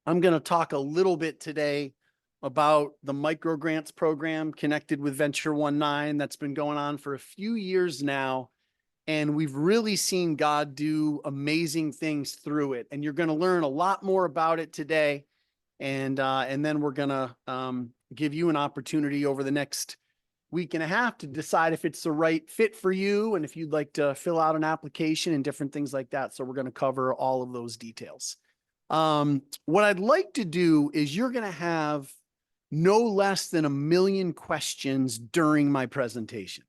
I'm going to talk a little bit today about the microgrants program connected with Venture 19 that's been going on for a few years now. And we've really seen God do amazing things through it. And you're going to learn a lot more about it today. And then we're going to give you an opportunity over the next week and a half to decide if it's the right fit for you and if you'd like to fill out an application and different things like that. So we're going to cover all of those details. What I'd like to do is you're going to have no less than 1 million questions during my presentation.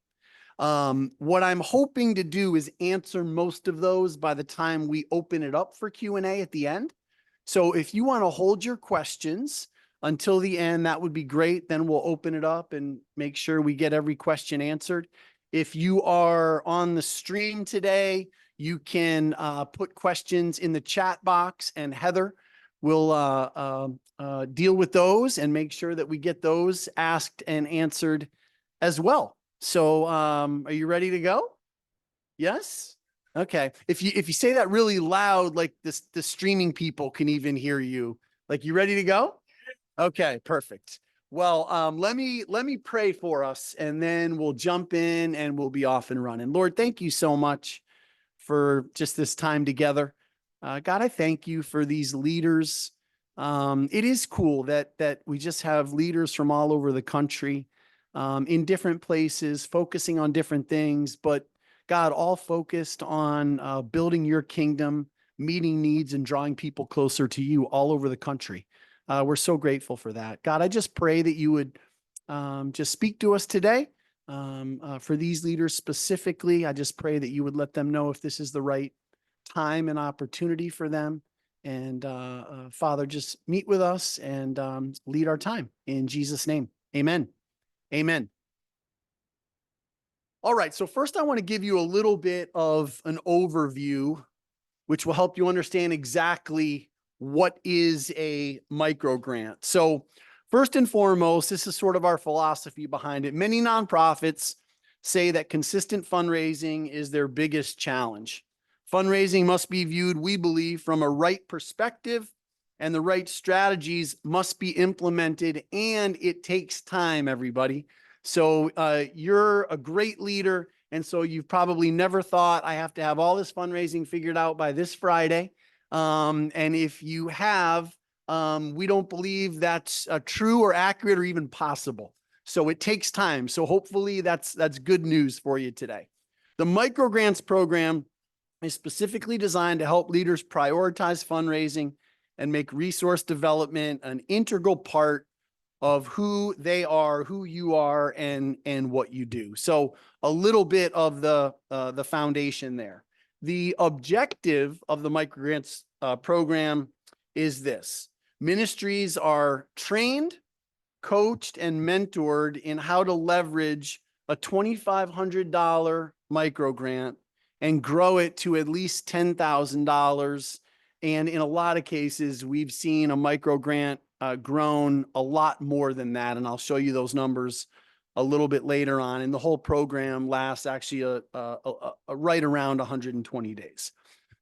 What I'm hoping to do is answer most of those by the time we open it up for Q&A at the end. So if you want to hold your questions until the end, that would be great. Then we'll open it up and make sure we get every question answered. If you are on the stream today, you can put questions in the chat box and Heather will deal with those and make sure that we get those asked and answered as well. So are you ready to go? Yes? Okay. If you say that really loud, like the streaming people can even hear you. Like, you ready to go? Okay, perfect. Well, let me pray for us and then we'll jump in and we'll be off and running. Lord, thank you so much for just this time together. God, I thank you for these leaders. It is cool that we just have leaders from all over the country, in different places, focusing on different things, but God, all focused on building your kingdom, meeting needs, and drawing people closer to you all over the country. We're so grateful for that. God, I just pray that you would just speak to us today. For these leaders specifically, I just pray that you would let them know if this is the right time and opportunity for them. And Father, just meet with us and lead our time in Jesus' name. Amen. Amen. All right. So first, I want to give you a little bit of an overview, which will help you understand exactly what is a micro grant. So first and foremost, this is sort of our philosophy behind it. Many nonprofits say that consistent fundraising is their biggest challenge. Fundraising must be viewed, we believe, from a right perspective, and the right strategies must be implemented, and it takes time, everybody. So you're a great leader, and so you've probably never thought, I have to have all this fundraising figured out by this Friday. And if you have, we don't believe that's true or accurate or even possible. So it takes time. So hopefully that's good news for you today. The microgrants program is specifically designed to help leaders prioritize fundraising and make resource development an integral part of who they are, who you are, and what you do. So a little bit of the foundation there. The objective of the microgrants program is this: ministries are trained, coached, and mentored in how to leverage a $2,500 microgrant and grow it to at least $10,000. And in a lot of cases, we've seen a microgrant grown a lot more than that. And I'll show you those numbers a little bit later on. And the whole program lasts actually right around 120 days.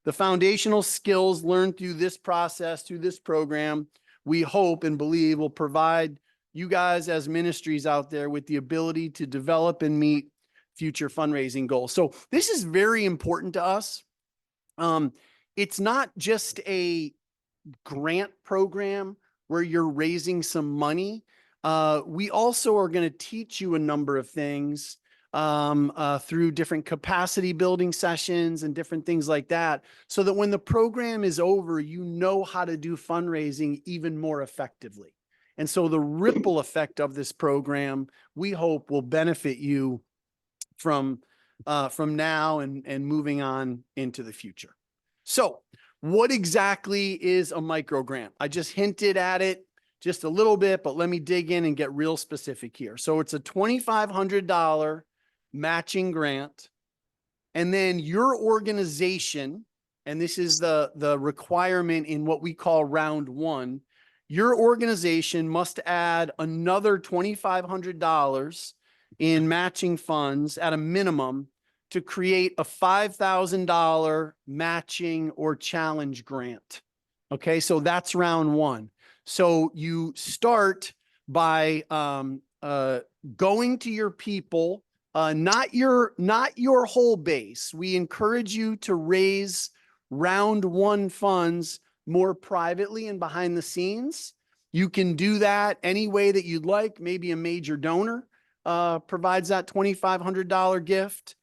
The foundational skills learned through this process, through this program, we hope and believe will provide you guys as ministries out there with the ability to develop and meet future fundraising goals. So this is very important to us. It's not just a grant program where you're raising some money. We also are going to teach you a number of things through different capacity building sessions and different things like that, so that when the program is over, you know how to do fundraising even more effectively. And so the ripple effect of this program, we hope, will benefit you from now and moving on into the future. So what exactly is a micro grant? I just hinted at it just a little bit, but let me dig in and get real specific here. So it's a $2,500 matching grant. And then your organization, and this is the requirement in what we call round one, your organization must add another $2,500 in matching funds at a minimum to create a $5,000 matching or challenge grant. Okay, so that's round one. So you start by going to your people, not your whole base. We encourage you to raise round one funds more privately and behind the scenes. You can do that any way that you'd like. Maybe a major donor provides that $2,500 gift.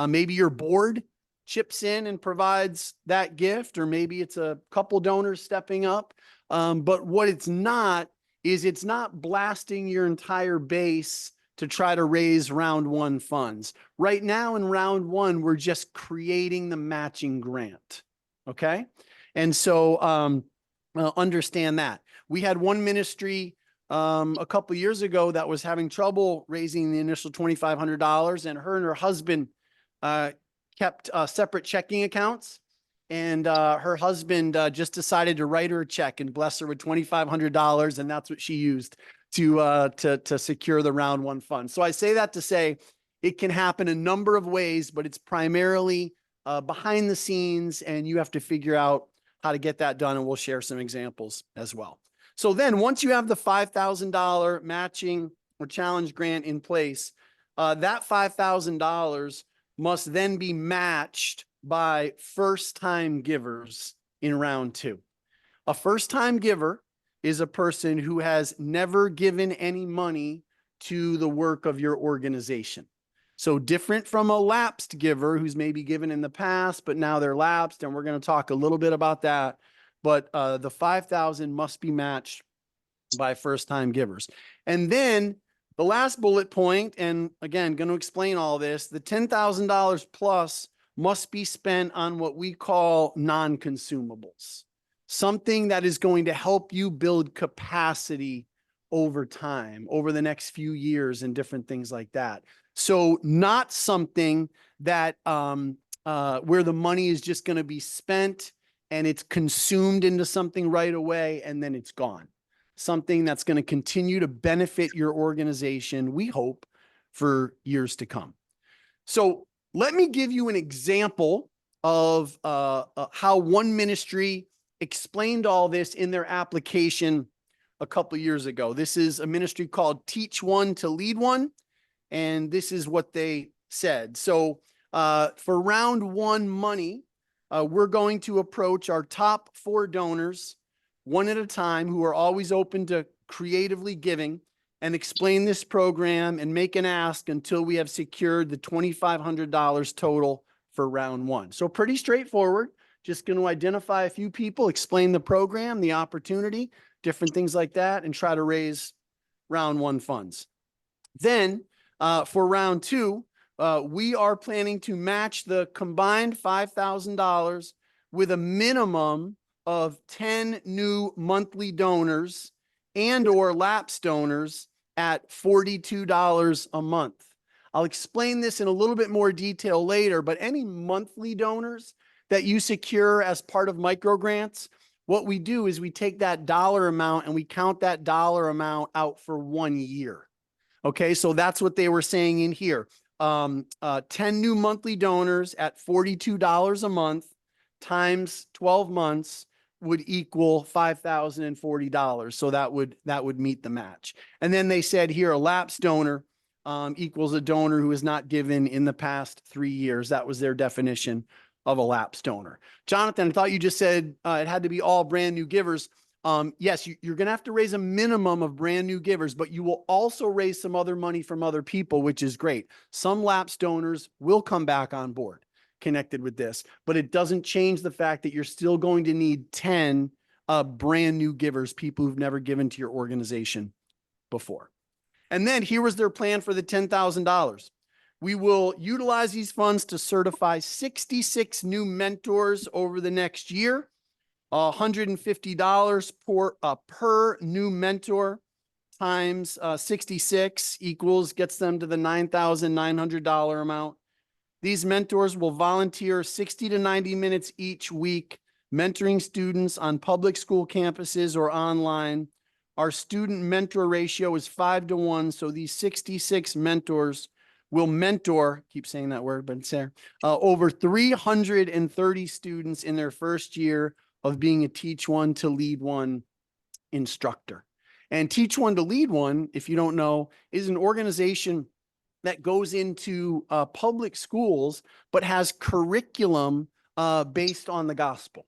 Maybe your board chips in and provides that gift, or maybe it's a couple donors stepping up. But what it's not is it's not blasting your entire base to try to raise round one funds. Right now in round one, we're just creating the matching grant. Okay. And so understand that. We had one ministry a couple years ago that was having trouble raising the initial $2,500, and her husband kept separate checking accounts, and her husband just decided to write her a check and bless her with $2,500, and that's what she used to secure the round one fund. So I say that to say it can happen a number of ways, but it's primarily behind the scenes, and you have to figure out how to get that done, and we'll share some examples as well. So then once you have the $5,000 matching or challenge grant in place, that $5,000 must then be matched by first-time givers in round two. A first-time giver is a person who has never given any money to the work of your organization. So different from a lapsed giver who's maybe given in the past, but now they're lapsed, and we're going to talk a little bit about that. But the 5,000 must be matched by first-time givers. And then the last bullet point, and again, going to explain all this, the $10,000 plus must be spent on what we call non-consumables, something that is going to help you build capacity over time, over the next few years, and different things like that. So not something that where the money is just going to be spent and it's consumed into something right away and then it's gone. Something that's going to continue to benefit your organization, we hope, for years to come. So let me give you an example of how one ministry explained all this in their application a couple of years ago. This is a ministry called Teach One to Lead One, and this is what they said. So for round one money, we're going to approach our top 4 donors one at a time who are always open to creatively giving, and explain this program and make an ask until we have secured the $2,500 total for round one. So pretty straightforward. Just going to identify a few people, explain the program, the opportunity, different things like that, and try to raise round one funds. Then for round two, we are planning to match the combined $5,000 with a minimum of 10 new monthly donors and or lapsed donors at $42 a month. I'll explain this in a little bit more detail later, but any monthly donors that you secure as part of microgrants, what we do is we take that dollar amount and we count that dollar amount out for 1 year. Okay, so that's what they were saying in here. 10 new monthly donors at $42 a month times 12 months would equal $5,040. So that would meet the match. And then they said here, a lapsed donor equals a donor who has not given in the past 3 years. That was their definition of a lapsed donor. Jonathan, I thought you just said it had to be all brand new givers. Yes, you're going to have to raise a minimum of brand new givers, but you will also raise some other money from other people, which is great. Some lapsed donors will come back on board connected with this, but it doesn't change the fact that you're still going to need 10 brand new givers, people who've never given to your organization before. And then here was their plan for the $10,000. We will utilize these funds to certify 66 new mentors over the next year. $150 per new mentor times 66 gets them to the $9,900 amount. These mentors will volunteer 60 to 90 minutes each week, mentoring students on public school campuses or online. Our student mentor ratio is 5 to 1. So these 66 mentors will mentor, keep saying that word, but it's there, over 330 students in their first year of being a Teach One to Lead One instructor. And Teach One to Lead One, if you don't know, is an organization that goes into public schools, but has curriculum based on the gospel.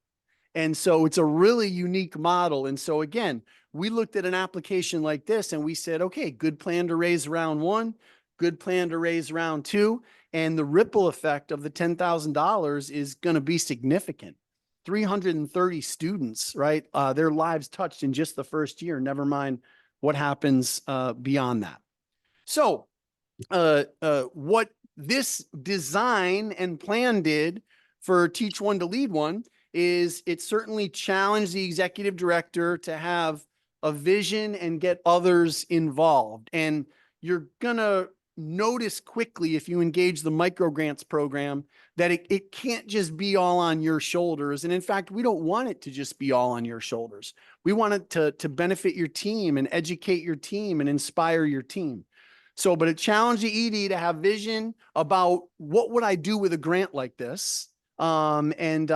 And so it's a really unique model. And so again, we looked at an application like this and we said, okay, good plan to raise round one, good plan to raise round two. And the ripple effect of the $10,000 is going to be significant. 330 students, right? Their lives touched in just the first year, never mind what happens beyond that. So what this design and plan did for Teach One to Lead One is it certainly challenged the executive director to have a vision and get others involved. And you're going to notice quickly, if you engage the microgrants program, that it can't just be all on your shoulders. And in fact, we don't want it to just be all on your shoulders. We want it to benefit your team and educate your team and inspire your team. So, but it challenged the ED to have vision about what would I do with a grant like this, and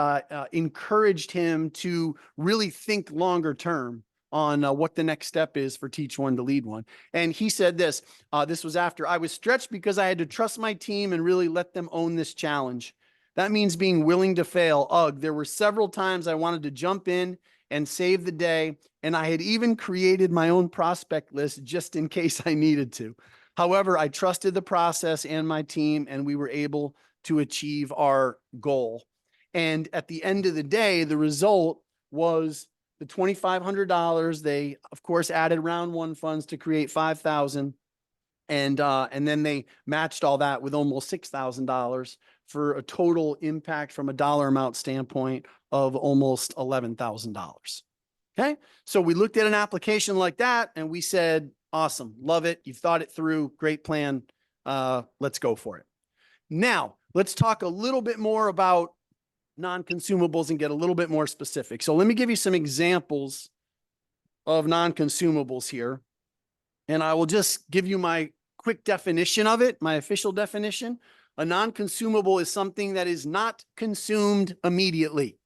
encouraged him to really think longer term on what the next step is for Teach One to Lead One. And he said this, this was after I was stretched because I had to trust my team and really let them own this challenge. That means being willing to fail. Ugh, there were several times I wanted to jump in and save the day. And I had even created my own prospect list just in case I needed to. However, I trusted the process and my team, and we were able to achieve our goal. And at the end of the day, the result was the $2,500. They, of course, added round one funds to create $5,000. And then they matched all that with almost $6,000 for a total impact from a dollar amount standpoint of almost $11,000. Okay. So we looked at an application like that and we said, awesome. Love it. You've thought it through. Great plan. Let's go for it. Now let's talk a little bit more about non-consumables and get a little bit more specific. So let me give you some examples of non-consumables here. And I will just give you my quick definition of it, my official definition. A non-consumable is something that is not consumed immediately.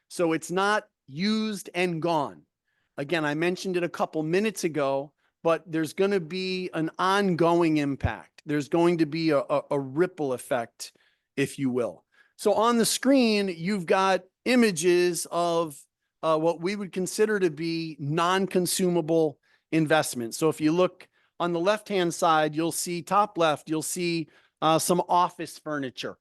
So it's not used and gone. Again, I mentioned it a couple minutes ago, but there's going to be an ongoing impact. There's going to be a ripple effect, if you will. So on the screen, you've got images of what we would consider to be non-consumable investments. So if you look on the left-hand side, you'll see top left, you'll see some office furniture.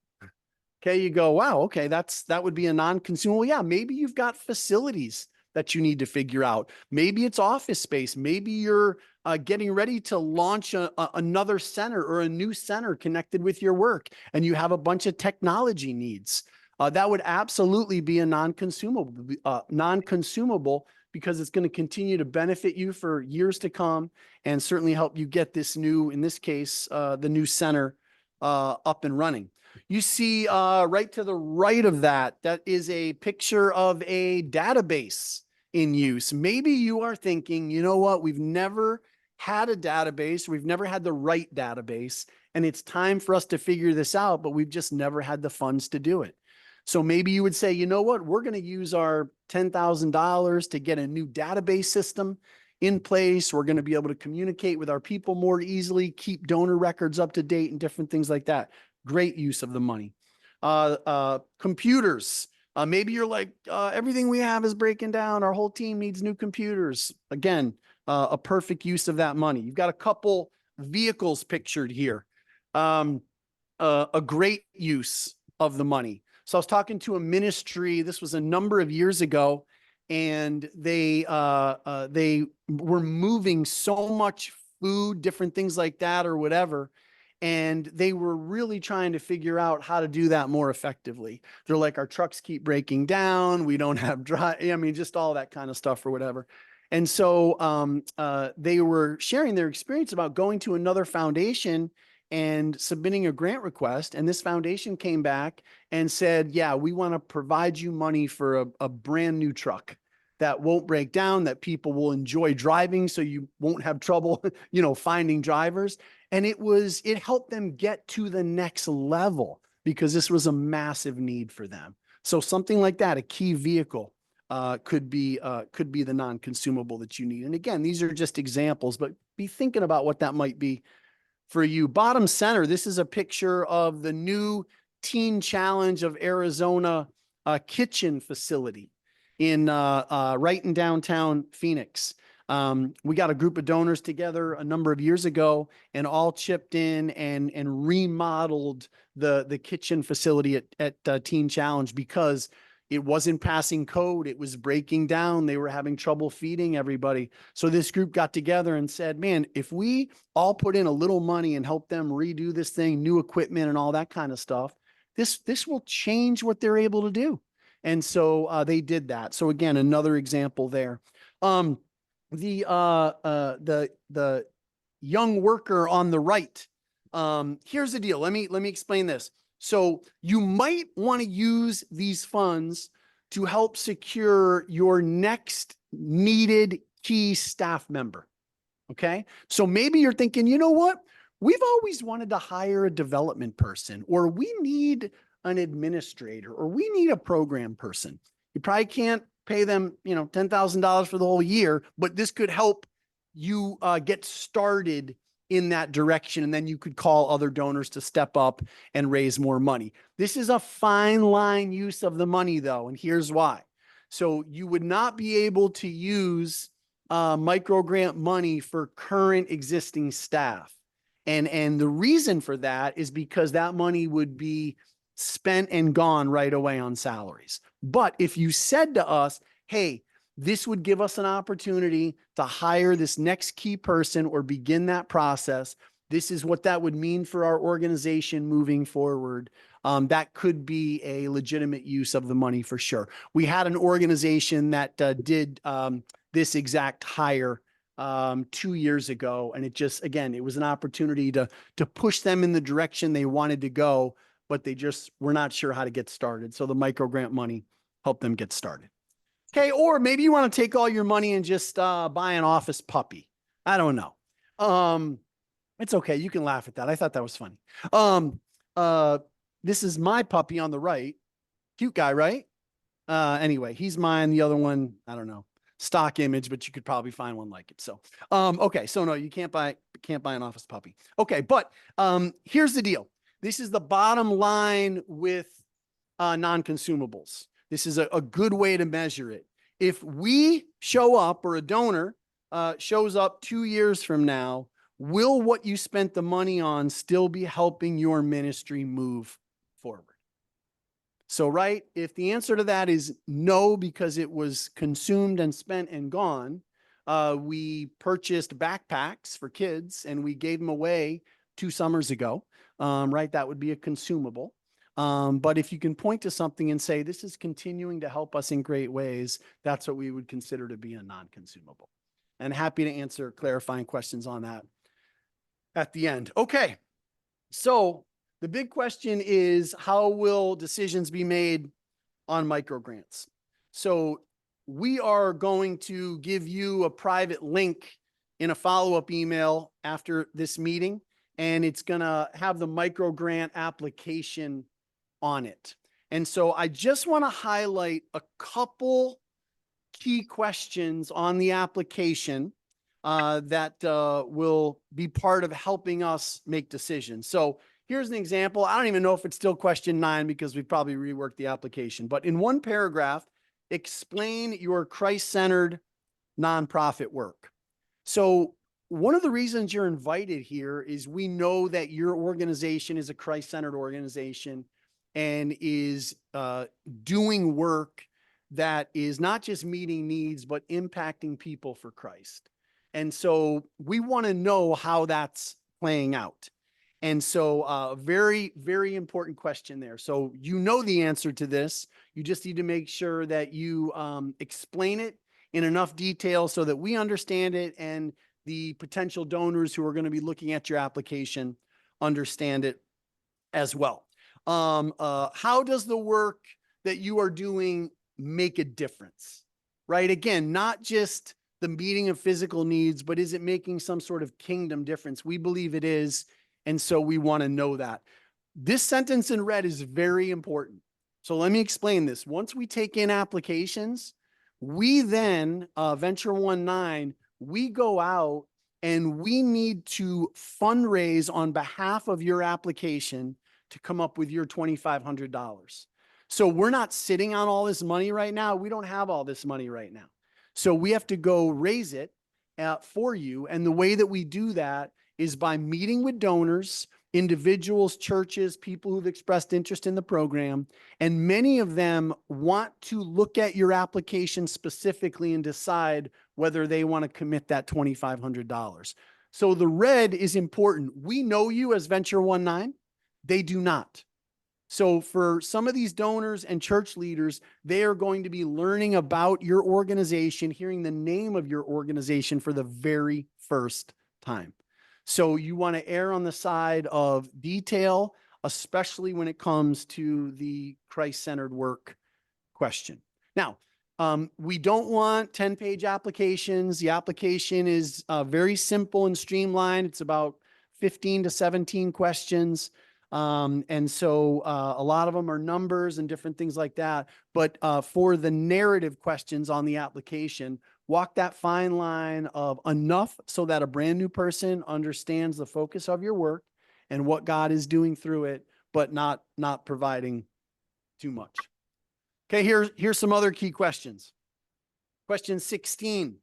Okay, you go, wow, okay, that would be a non-consumable. Yeah, maybe you've got facilities that you need to figure out. Maybe it's office space. Maybe you're getting ready to launch another center or a new center connected with your work, and you have a bunch of technology needs. That would absolutely be a non-consumable, because it's going to continue to benefit you for years to come and certainly help you get this new, in this case, the new center up and running. You see right to the right of that, that is a picture of a database in use. Maybe you are thinking, you know what, we've never had a database, we've never had the right database, and it's time for us to figure this out, but we've just never had the funds to do it. So maybe you would say, you know what, we're going to use our $10,000 to get a new database system in place. We're going to be able to communicate with our people more easily, keep donor records up to date and different things like that. Great use of the money. Computers. Maybe you're like, everything we have is breaking down. Our whole team needs new computers. Again, a perfect use of that money. You've got a couple vehicles pictured here. A great use of the money. So I was talking to a ministry, this was a number of years ago, and they were moving so much food, different things like that or whatever. And they were really trying to figure out how to do that more effectively. They're like, our trucks keep breaking down. We don't have just all that kind of stuff or whatever. And so they were sharing their experience about going to another foundation and submitting a grant request. And this foundation came back and said, yeah, we want to provide you money for a brand new truck that won't break down, that people will enjoy driving, so you won't have trouble, finding drivers. And it helped them get to the next level because this was a massive need for them. So something like that, a key vehicle could be the non-consumable that you need. And again, these are just examples, but be thinking about what that might be for you. Bottom center, this is a picture of the new Teen Challenge of Arizona kitchen facility in right in downtown Phoenix. We got a group of donors together a number of years ago and all chipped in and remodeled the kitchen facility at Teen Challenge because it wasn't passing code. It was breaking down. They were having trouble feeding everybody. So this group got together and said, man, if we all put in a little money and help them redo this thing, new equipment and all that kind of stuff, this will change what they're able to do. And so they did that. So again, another example there. The young worker on the right. Here's the deal. Let me explain this. So you might want to use these funds to help secure your next needed key staff member. Okay. So maybe you're thinking, you know what? We've always wanted to hire a development person, or we need an administrator, or we need a program person. You probably can't pay them, $10,000 for the whole year, but this could help you get started in that direction. And then you could call other donors to step up and raise more money. This is a fine line use of the money though. And here's why. So you would not be able to use micro grant money for current existing staff. And the reason for that is because that money would be spent and gone right away on salaries. But if you said to us, hey, this would give us an opportunity to hire this next key person or begin that process. This is what that would mean for our organization moving forward. That could be a legitimate use of the money for sure. We had an organization that did this exact hire 2 years ago. And it just, again, it was an opportunity to push them in the direction they wanted to go, but they just were not sure how to get started. So the micro grant money helped them get started. Okay, or maybe you want to take all your money and just buy an office puppy. I don't know. It's okay. You can laugh at that. I thought that was funny. This is my puppy on the right. Cute guy, right? Anyway, he's mine. The other one, I don't know. Stock image, but you could probably find one like it. So, okay. So no, you can't buy an office puppy. Okay, but here's the deal. This is the bottom line with non-consumables. This is a good way to measure it. If we show up, or a donor shows up 2 years from now, will what you spent the money on still be helping your ministry move forward? So, right, if the answer to that is no, because it was consumed and spent and gone, we purchased backpacks for kids and we gave them away 2 summers ago, right? That would be a consumable. But if you can point to something and say, this is continuing to help us in great ways, that's what we would consider to be a non-consumable. And happy to answer clarifying questions on that at the end. Okay. So the big question is, how will decisions be made on micro grants? So we are going to give you a private link in a follow-up email after this meeting, and it's going to have the micro grant application on it. And so I just want to highlight a couple key questions on the application that will be part of helping us make decisions. So here's an example. I don't even know if it's still question 9 because we've probably reworked the application, but in one paragraph, explain your Christ-centered nonprofit work. So one of the reasons you're invited here is we know that your organization is a Christ-centered organization and is doing work that is not just meeting needs, but impacting people for Christ. And so we want to know how that's playing out. And so very, very important question there. So you know the answer to this. You just need to make sure that you explain it in enough detail so that we understand it and the potential donors who are going to be looking at your application understand it as well. How does the work that you are doing make a difference, right? Again, not just the meeting of physical needs, but is it making some sort of kingdom difference? We believe it is. And so we want to know that. This sentence in red is very important. So let me explain this. Once we take in applications, We then, Venture 19, we go out and we need to fundraise on behalf of your application to come up with your $2,500. So we're not sitting on all this money right now. We don't have all this money right now. So we have to go raise it for you. And the way that we do that is by meeting with donors, individuals, churches, people who've expressed interest in the program. And many of them want to look at your application specifically and decide whether they want to commit that $2,500. So the red is important. We know you as Venture 19. They do not. So for some of these donors and church leaders, they are going to be learning about your organization, hearing the name of your organization for the very first time. So you want to err on the side of detail, especially when it comes to the Christ-centered work question. Now, we don't want 10-page applications. The application is very simple and streamlined. It's about 15 to 17 questions. And so a lot of them are numbers and different things like that. But for the narrative questions on the application, walk that fine line of enough so that a brand new person understands the focus of your work and what God is doing through it, but not providing too much. Okay, here's some other key questions. Question 16.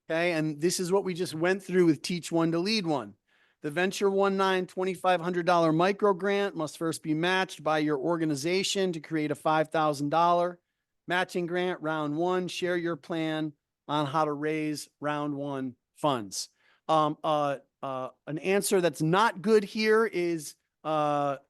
Okay, and this is what we just went through with Teach One to Lead One. The Venture 19 $2,500 micro grant must first be matched by your organization to create a $5,000 matching grant. Round one, share your plan on how to raise round one funds. An answer that's not good here is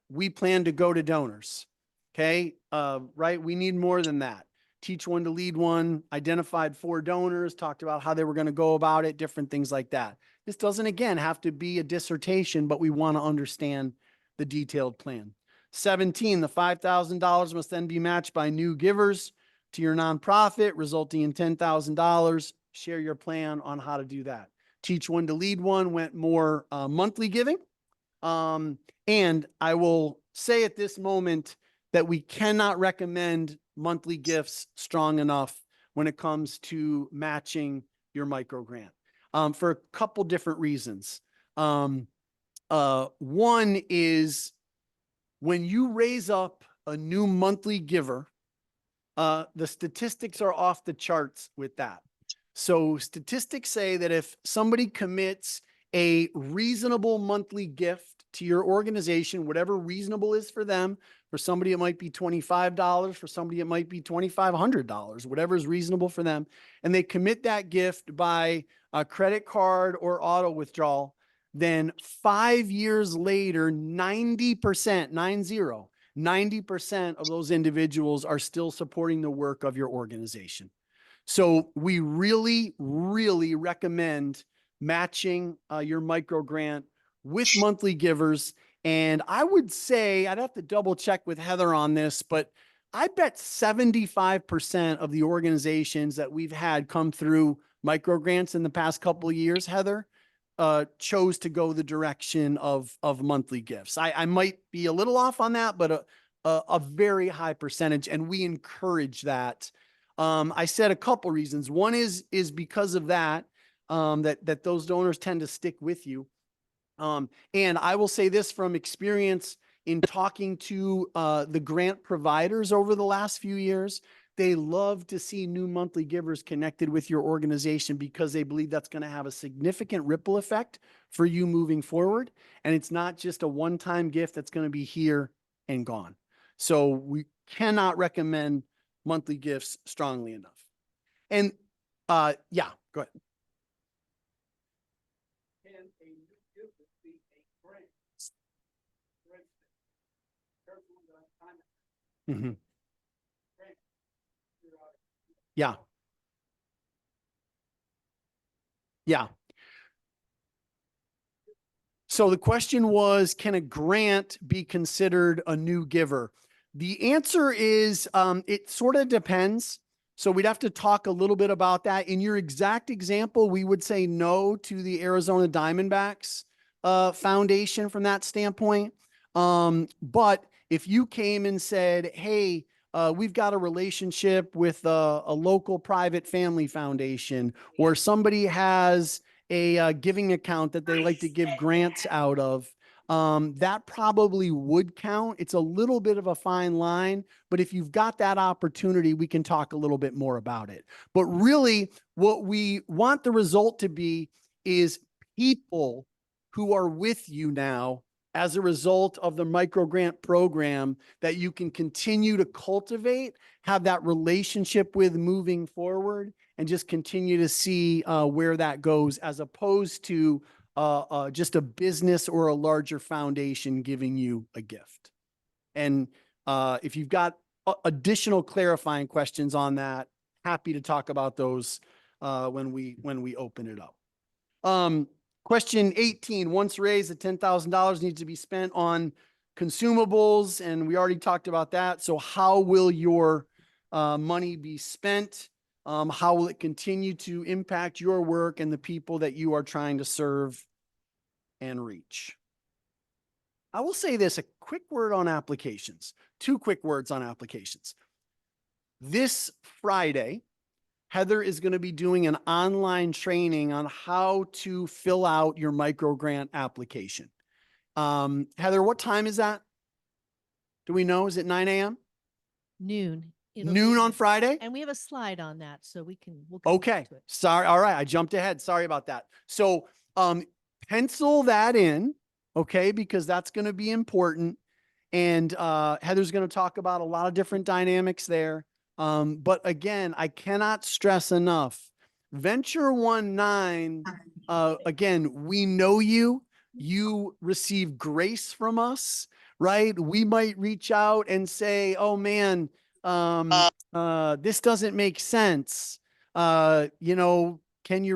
we plan to go to donors. Okay, right? We need more than that. Teach One to Lead One, identified 4 donors, talked about how they were going to go about it, different things like that. This doesn't, again, have to be a dissertation, but we want to understand the detailed plan. 17, the $5,000 must then be matched by new givers to your nonprofit, resulting in $10,000. Share your plan on how to do that. Teach One to Lead One went more monthly giving. And I will say at this moment that we cannot recommend monthly gifts strong enough when it comes to matching your micro grant. For a couple different reasons. One is when you raise up a new monthly giver, the statistics are off the charts with that. So statistics say that if somebody commits a reasonable monthly gift to your organization, whatever reasonable is for them, for somebody it might be $25, for somebody it might be $2,500, whatever is reasonable for them, and they commit that gift by a credit card or auto withdrawal, then 5 years later, 90%, 90% of those individuals are still supporting the work of your organization. So we really, really recommend matching your micro grant with monthly givers. And I would say, I'd have to double check with Heather on this, but I bet 75% of the organizations that we've had come through micro grants in the past couple of years, Heather, chose to go the direction of monthly gifts. I might be a little off on that, but a very high percentage, and we encourage that. I said a couple reasons. One is because of that, that those donors tend to stick with you. And I will say this from experience in talking to the grant providers over the last few years. They love to see new monthly givers connected with your organization because they believe that's going to have a significant ripple effect for you moving forward. And it's not just a one-time gift that's going to be here and gone. So we cannot recommend monthly gifts strongly enough. And yeah, go ahead. Mm-hmm. Yeah. Yeah. So the question was, can a grant be considered a new giver? The answer is, it sort of depends. So we'd have to talk a little bit about that. In your exact example, we would say no to the Arizona Diamondbacks Foundation from that standpoint. But if you came and said, hey, we've got a relationship with a local private family foundation, or somebody has a giving account that they like to give grants out of. That probably would count. It's a little bit of a fine line, but if you've got that opportunity, we can talk a little bit more about it. But really, what we want the result to be is people who are with you now as a result of the microgrant program that you can continue to cultivate, have that relationship with moving forward, and just continue to see where that goes, as opposed to just a business or a larger foundation giving you a gift. And if you've got additional clarifying questions on that, happy to talk about those when we open it up. Question 18, once raised, the $10,000 needs to be spent on consumables, and we already talked about that. So how will your money be spent? How will it continue to impact your work and the people that you are trying to serve and reach? I will say this, a quick word on applications, 2 quick words on applications. This Friday, Heather is going to be doing an online training on how to fill out your microgrant application. Heather, what time is that? Do we know? Is it 9 a.m.? Noon. Noon on Friday? And we have a slide on that, so we'll Okay. Sorry. All right. I jumped ahead. Sorry about that. So pencil that in, okay, because that's going to be important. And Heather's going to talk about a lot of different dynamics there. But again, I cannot stress enough, Venture 19, again, we know you, you receive grace from us, right? We might reach out and say, oh man, this doesn't make sense. Can you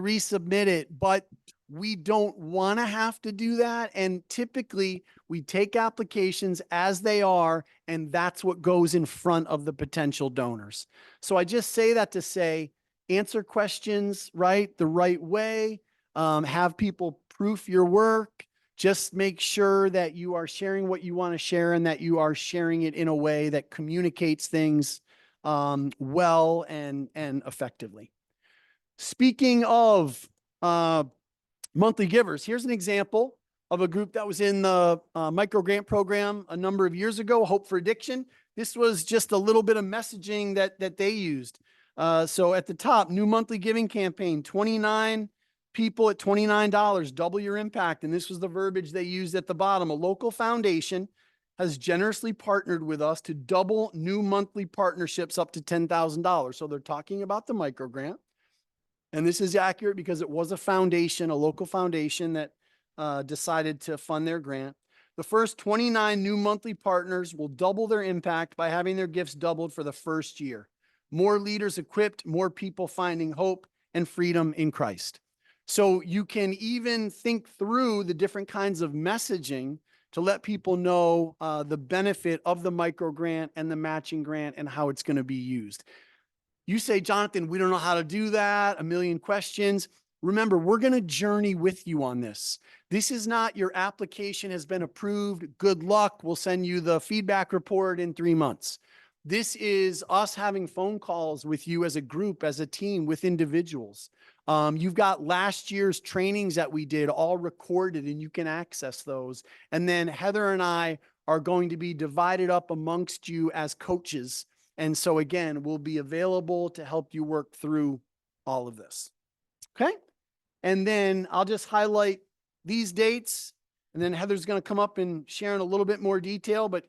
resubmit it? But we don't want to have to do that. And typically we take applications as they are, and that's what goes in front of the potential donors. So I just say that to say, answer questions, right, the right way, have people proof your work. Just make sure that you are sharing what you want to share and that you are sharing it in a way that communicates things well and effectively. Speaking of monthly givers, here's an example of a group that was in the microgrant program a number of years ago, Hope for Addiction. This was just a little bit of messaging that they used. So at the top, new monthly giving campaign, 29 people at $29, double your impact. And this was the verbiage they used at the bottom. A local foundation has generously partnered with us to double new monthly partnerships up to $10,000. So they're talking about the microgrant. And this is accurate because it was a foundation, a local foundation that decided to fund their grant. The first 29 new monthly partners will double their impact by having their gifts doubled for the first year. More leaders equipped, more people finding hope and freedom in Christ. So you can even think through the different kinds of messaging to let people know the benefit of the micro grant and the matching grant and how it's going to be used. You say, Jonathan, we don't know how to do that. A million questions. Remember, we're going to journey with you on this. This is not your application has been approved. Good luck. We'll send you the feedback report in 3 months. This is us having phone calls with you as a group, as a team, with individuals. You've got last year's trainings that we did all recorded, and you can access those. And then Heather and I are going to be divided up amongst you as coaches. And so again, we'll be available to help you work through all of this. Okay. And then I'll just highlight these dates, and then Heather's going to come up and share in a little bit more detail, but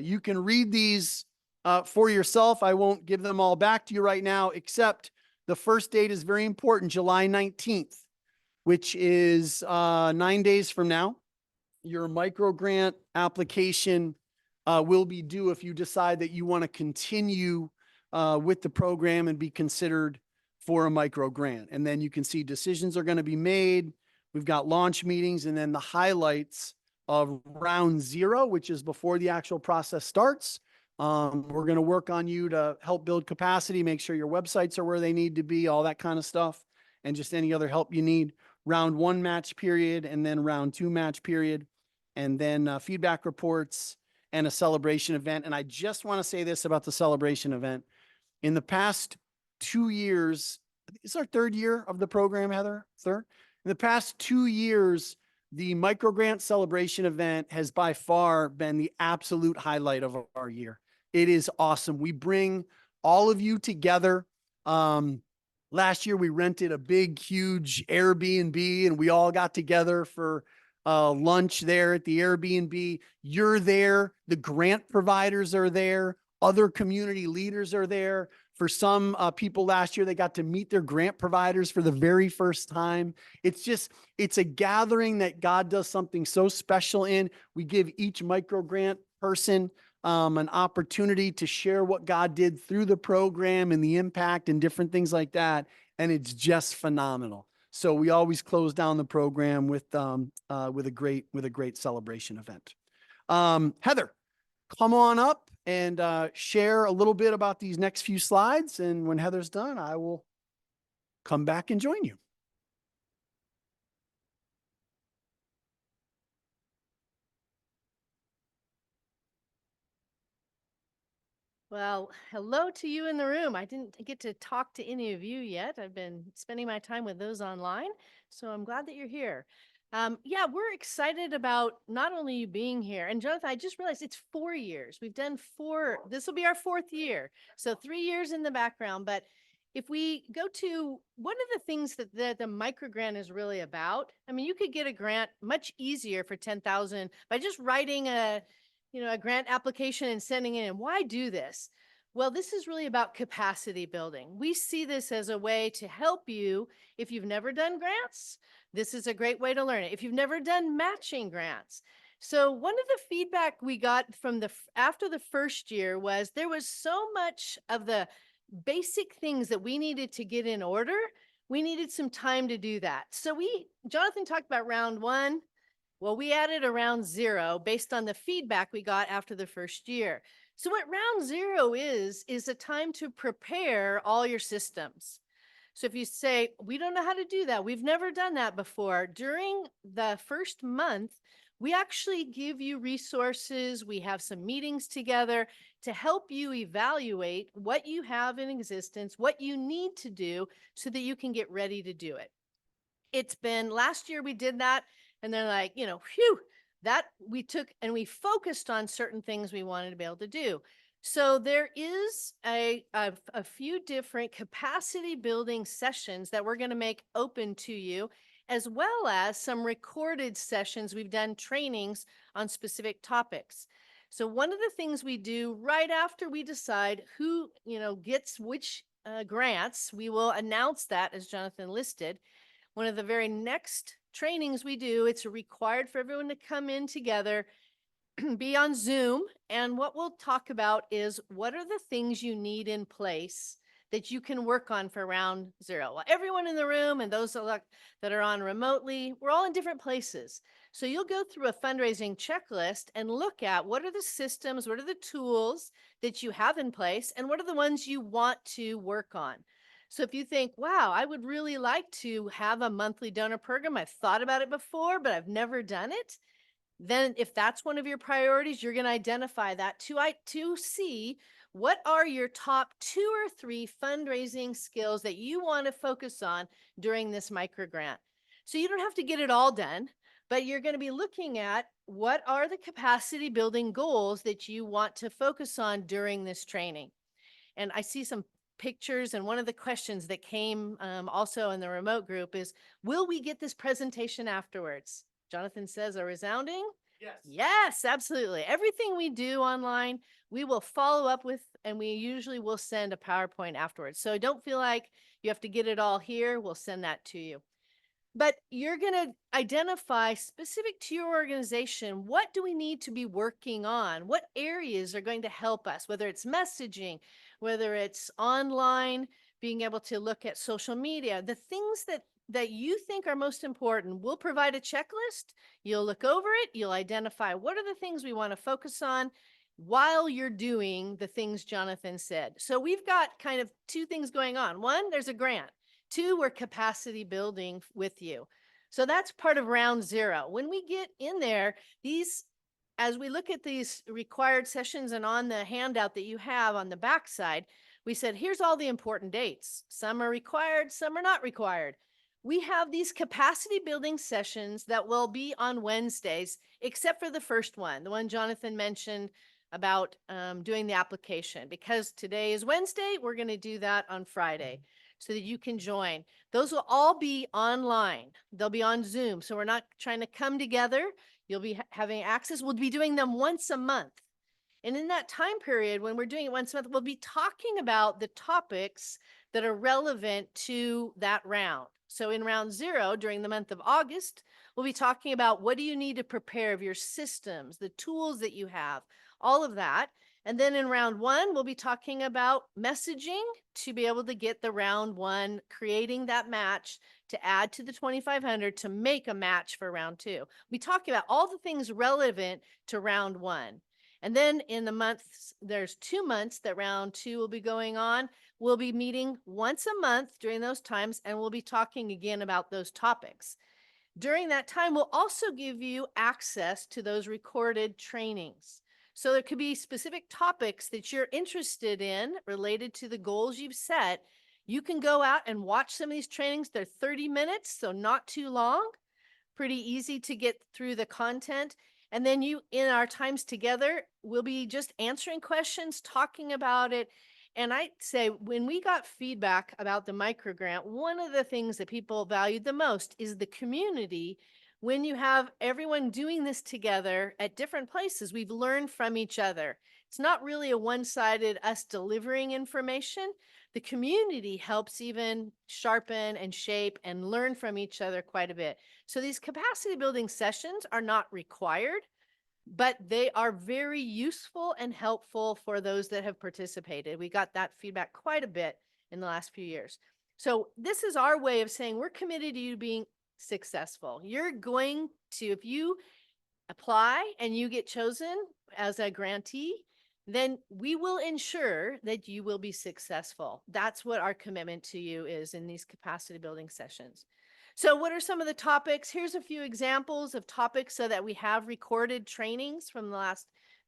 you can read these for yourself. I won't give them all back to you right now, except the first date is very important, July 19th, which is 9 days from now. Your micro grant application will be due if you decide that you want to continue with the program and be considered for a micro grant. And then you can see decisions are going to be made. We've got launch meetings, and then the highlights of round 0, which is before the actual process starts. We're going to work on you to help build capacity, make sure your websites are where they need to be, all that kind of stuff, and just any other help you need. Round 1 match period, and then round 2 match period, and then feedback reports. and a celebration event. And I just want to say this about the celebration event. In the past 2 years, it's our third year of the program, Heather, third. In the past 2 years, the microgrant celebration event has by far been the absolute highlight of our year. It is awesome. We bring all of you together. Last year we rented a big, huge Airbnb and we all got together for lunch there at the Airbnb. You're there. The grant providers are there. Other community leaders are there. For some people last year, they got to meet their grant providers for the very first time. It's a gathering that God does something so special in. We give each micro grant person an opportunity to share what God did through the program and the impact and different things like that. And it's just phenomenal. So we always close down the program with a great celebration event. Heather, come on up and share a little bit about these next few slides. And when Heather's done, I will come back and join you. Well, hello to you in the room. I didn't get to talk to any of you yet. I've been spending my time with those online, so I'm glad that you're here. Yeah, we're excited about not only you being here, and Jonathan, I just realized it's 4 years. We've done four, this will be our 4th year. So 3 years in the background, but if we go to one of the things that the micro grant is really about, I mean, you could get a grant much easier for 10,000 by just writing a grant application and sending it in. Why do this? Well, this is really about capacity building. We see this as a way to help you. If you've never done grants, this is a great way to learn it. If you've never done matching grants. So one of the feedback we got from after the first year was there was so much of the basic things that we needed to get in order. We needed some time to do that. So Jonathan talked about round 1. Well, we added a round 0 based on the feedback we got after the first year. So what round 0 is a time to prepare all your systems. So if you say, we don't know how to do that, we've never done that before, during the first month, we actually give you resources. We have some meetings together to help you evaluate what you have in existence, what you need to do so that you can get ready to do it. Last year we did that. And they're like, phew, that we took and we focused on certain things we wanted to be able to do. So there is a few different capacity building sessions that we're going to make open to you, as well as some recorded sessions. We've done trainings on specific topics. So one of the things we do right after we decide who, gets which grants, we will announce that, as Jonathan listed. One of the very next trainings we do, it's required for everyone to come in together, be on Zoom. And what we'll talk about is what are the things you need in place that you can work on for round 0. Well, everyone in the room and those that are on remotely, we're all in different places. So you'll go through a fundraising checklist and look at what are the systems, what are the tools that you have in place, and what are the ones you want to work on. So if you think, wow, I would really like to have a monthly donor program, I've thought about it before, but I've never done it. Then if that's one of your priorities, you're going to identify that to see what are your top 2 or 3 fundraising skills that you want to focus on during this micro grant. So you don't have to get it all done, but you're going to be looking at what are the capacity building goals that you want to focus on during this training. And I see some pictures, and one of the questions that came also in the remote group is, will we get this presentation afterwards? Jonathan says a resounding Yes. Yes, absolutely. Everything we do online, we will follow up with, and we usually will send a PowerPoint afterwards. So don't feel like you have to get it all here. We'll send that to you. But you're going to identify specific to your organization, what do we need to be working on? What areas are going to help us, whether it's messaging, whether it's online, being able to look at social media, the things that you think are most important. We'll provide a checklist. You'll look over it. You'll identify what are the things we want to focus on while you're doing the things Jonathan said. So we've got kind of 2 things going on. 1, there's a grant. 2, we're capacity building with you. So that's part of round 0. When we get in there, these as we look at these required sessions and on the handout that you have on the back side, we said, here's all the important dates. Some are required, some are not required. We have these capacity building sessions that will be on Wednesdays, except for the first one, the one Jonathan mentioned about doing the application. Because today is Wednesday, we're going to do that on Friday so that you can join. Those will all be online. They'll be on Zoom. So we're not trying to come together. You'll be having access. We'll be doing them once a month. And in that time period, when we're doing it once a month, we'll be talking about the topics that are relevant to that round. So in round 0, during the month of August, we'll be talking about what do you need to prepare of your systems, the tools that you have, all of that. And then in round 1, we'll be talking about messaging to be able to get the round 1, creating that match to add to the 2,500 to make a match for round 2. We talk about all the things relevant to round 1. And then in the months, there's 2 months that round 2 will be going on. We'll be meeting once a month during those times, and we'll be talking again about those topics. During that time, we'll also give you access to those recorded trainings. So there could be specific topics that you're interested in related to the goals you've set. You can go out and watch some of these trainings. They're 30 minutes, so not too long. Pretty easy to get through the content. And then you, in our times together, we'll be just answering questions, talking about it. And I'd say when we got feedback about the microgrant, one of the things that people valued the most is the community. When you have everyone doing this together at different places, we've learned from each other. It's not really a one-sided us delivering information. The community helps even sharpen and shape and learn from each other quite a bit. So these capacity building sessions are not required, but they are very useful and helpful for those that have participated. We got that feedback quite a bit in the last few years. So this is our way of saying we're committed to you being successful. You're going to, if you apply and you get chosen as a grantee, then we will ensure that you will be successful. That's what our commitment to you is in these capacity building sessions. So what are some of the topics? Here's a few examples of topics so that we have recorded trainings from the last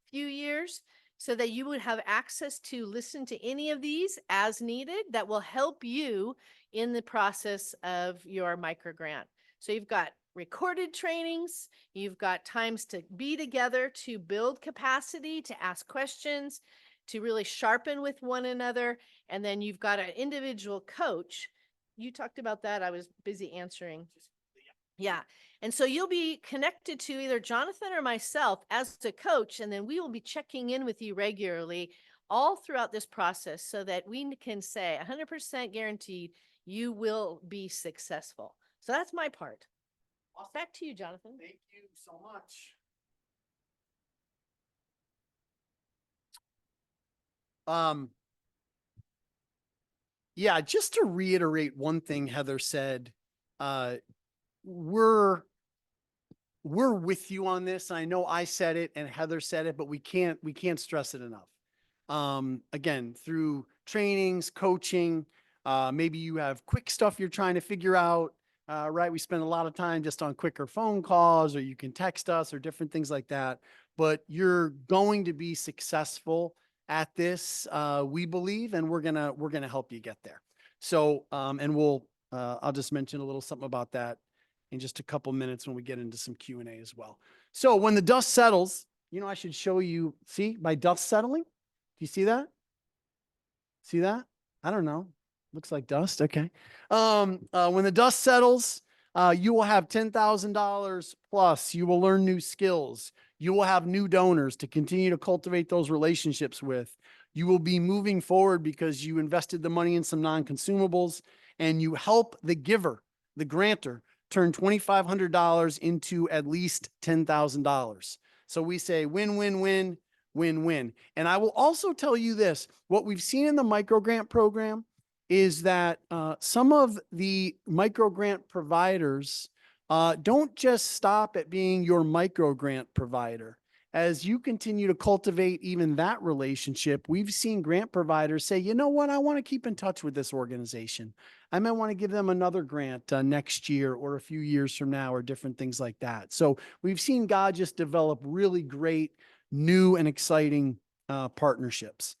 few years so that you would have access to listen to any of these as needed that will help you in the process of your microgrant. So you've got recorded trainings, you've got times to be together to build capacity, to ask questions, to really sharpen with one another, and then you've got an individual coach. You talked about that. I was busy answering. Yeah. And so you'll be connected to either Jonathan or myself as a coach, and then we will be checking in with you regularly all throughout this process so that we can say 100% guaranteed you will be successful. So that's my part. Back to you, Jonathan. Thank you so much. Yeah, just to reiterate one thing Heather said, we're with you on this. I know I said it and Heather said it, but we can't stress it enough. Again, through trainings, coaching, maybe you have quick stuff you're trying to figure out. Right. We spend a lot of time just on quicker phone calls, or you can text us or different things like that, but you're going to be successful at this, we believe, and we're going to help you get there. So, and I'll just mention a little something about that in just a couple minutes when we get into some Q&A as well. So when the dust settles, I should show you, see my dust settling. Do you see that? See that? I don't know. Looks like dust. Okay. When the dust settles, you will have $10,000 plus. You will learn new skills. You will have new donors to continue to cultivate those relationships with. You will be moving forward because you invested the money in some non-consumables, and you help the giver, the grantor, turn $2,500 into at least $10,000. So we say win, win, win, win, win. And I will also tell you this, what we've seen in the microgrant program is that some of the microgrant providers don't just stop at being your microgrant provider. as you continue to cultivate even that relationship, we've seen grant providers say, you know what, I want to keep in touch with this organization. I might want to give them another grant next year or a few years from now, or different things like that. So we've seen God just develop really great, new and exciting partnerships.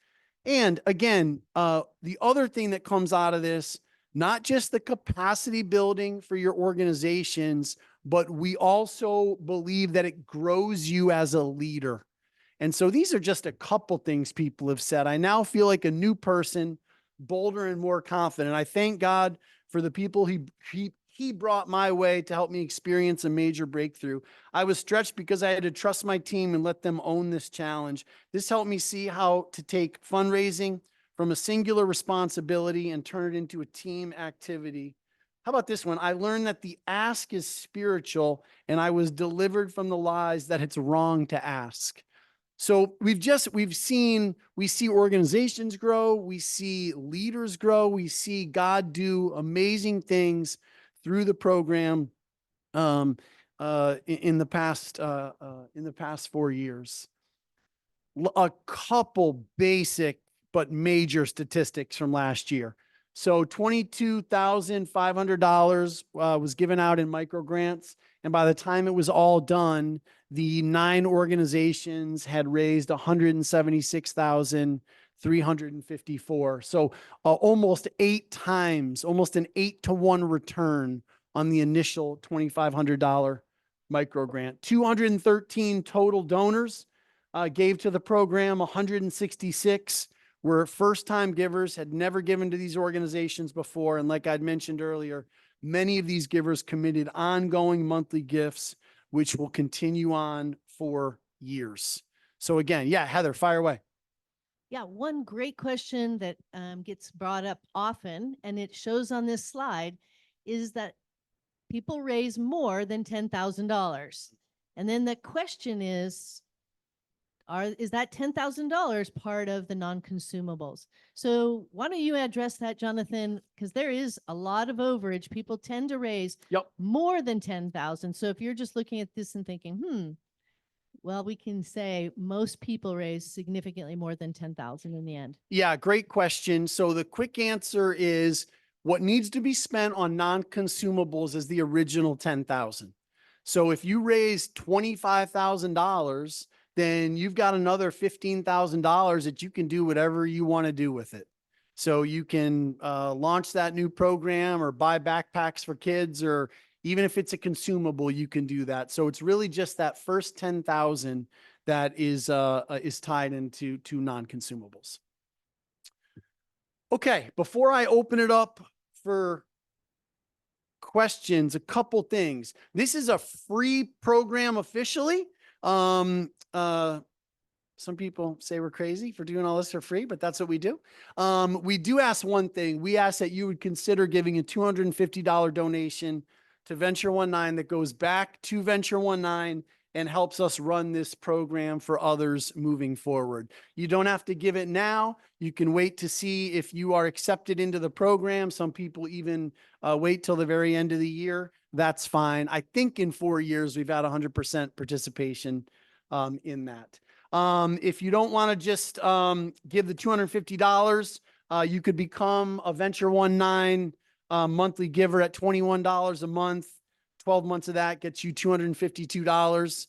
And again, the other thing that comes out of this, not just the capacity building for your organizations, but we also believe that it grows you as a leader. And so these are just a couple things people have said. I now feel like a new person, bolder and more confident. I thank God for the people he brought my way to help me experience a major breakthrough. I was stretched because I had to trust my team and let them own this challenge. This helped me see how to take fundraising from a singular responsibility and turn it into a team activity. How about this one? I learned that the ask is spiritual, and I was delivered from the lies that it's wrong to ask. So we see organizations grow, we see leaders grow, we see God do amazing things through the program in the past 4 years. A couple basic but major statistics from last year. So $22,500 was given out in micro grants. And by the time it was all done, the 9 organizations had raised 176,354. So almost 8 times, almost an 8-to-1 return on the initial $2,500 micro grant. 213 total donors gave to the program. 166 were first-time givers, had never given to these organizations before. And like I'd mentioned earlier, many of these givers committed ongoing monthly gifts, which will continue on for years. So again, yeah, Heather, fire away. Yeah, one great question that gets brought up often, and it shows on this slide, is that people raise more than $10,000. And then the question is that $10,000 part of the non-consumables? So why don't you address that, Jonathan? Because there is a lot of overage. People tend to raise more than 10,000. So if you're just looking at this and thinking, well, we can say most people raise significantly more than 10,000 in the end. Yeah, great question. So the quick answer is what needs to be spent on non-consumables is the original 10,000. So if you raise $25,000, then you've got another $15,000 that you can do whatever you want to do with it. So you can launch that new program or buy backpacks for kids, or even if it's a consumable, you can do that. So it's really just that first 10,000 that is tied into non-consumables. Okay, before I open it up for questions, a couple things. This is a free program officially. Some people say we're crazy for doing all this for free, but that's what we do. We do ask one thing. We ask that you would consider giving a $250 donation to Venture 19 that goes back to Venture 19 and helps us run this program for others moving forward. You don't have to give it now. You can wait to see if you are accepted into the program. Some people even wait till the very end of the year. That's fine. I think in 4 years, we've had 100% participation in that. If you don't want to just give the $250, you could become a Venture 19 monthly giver at $21 a month. 12 months of that gets you $252.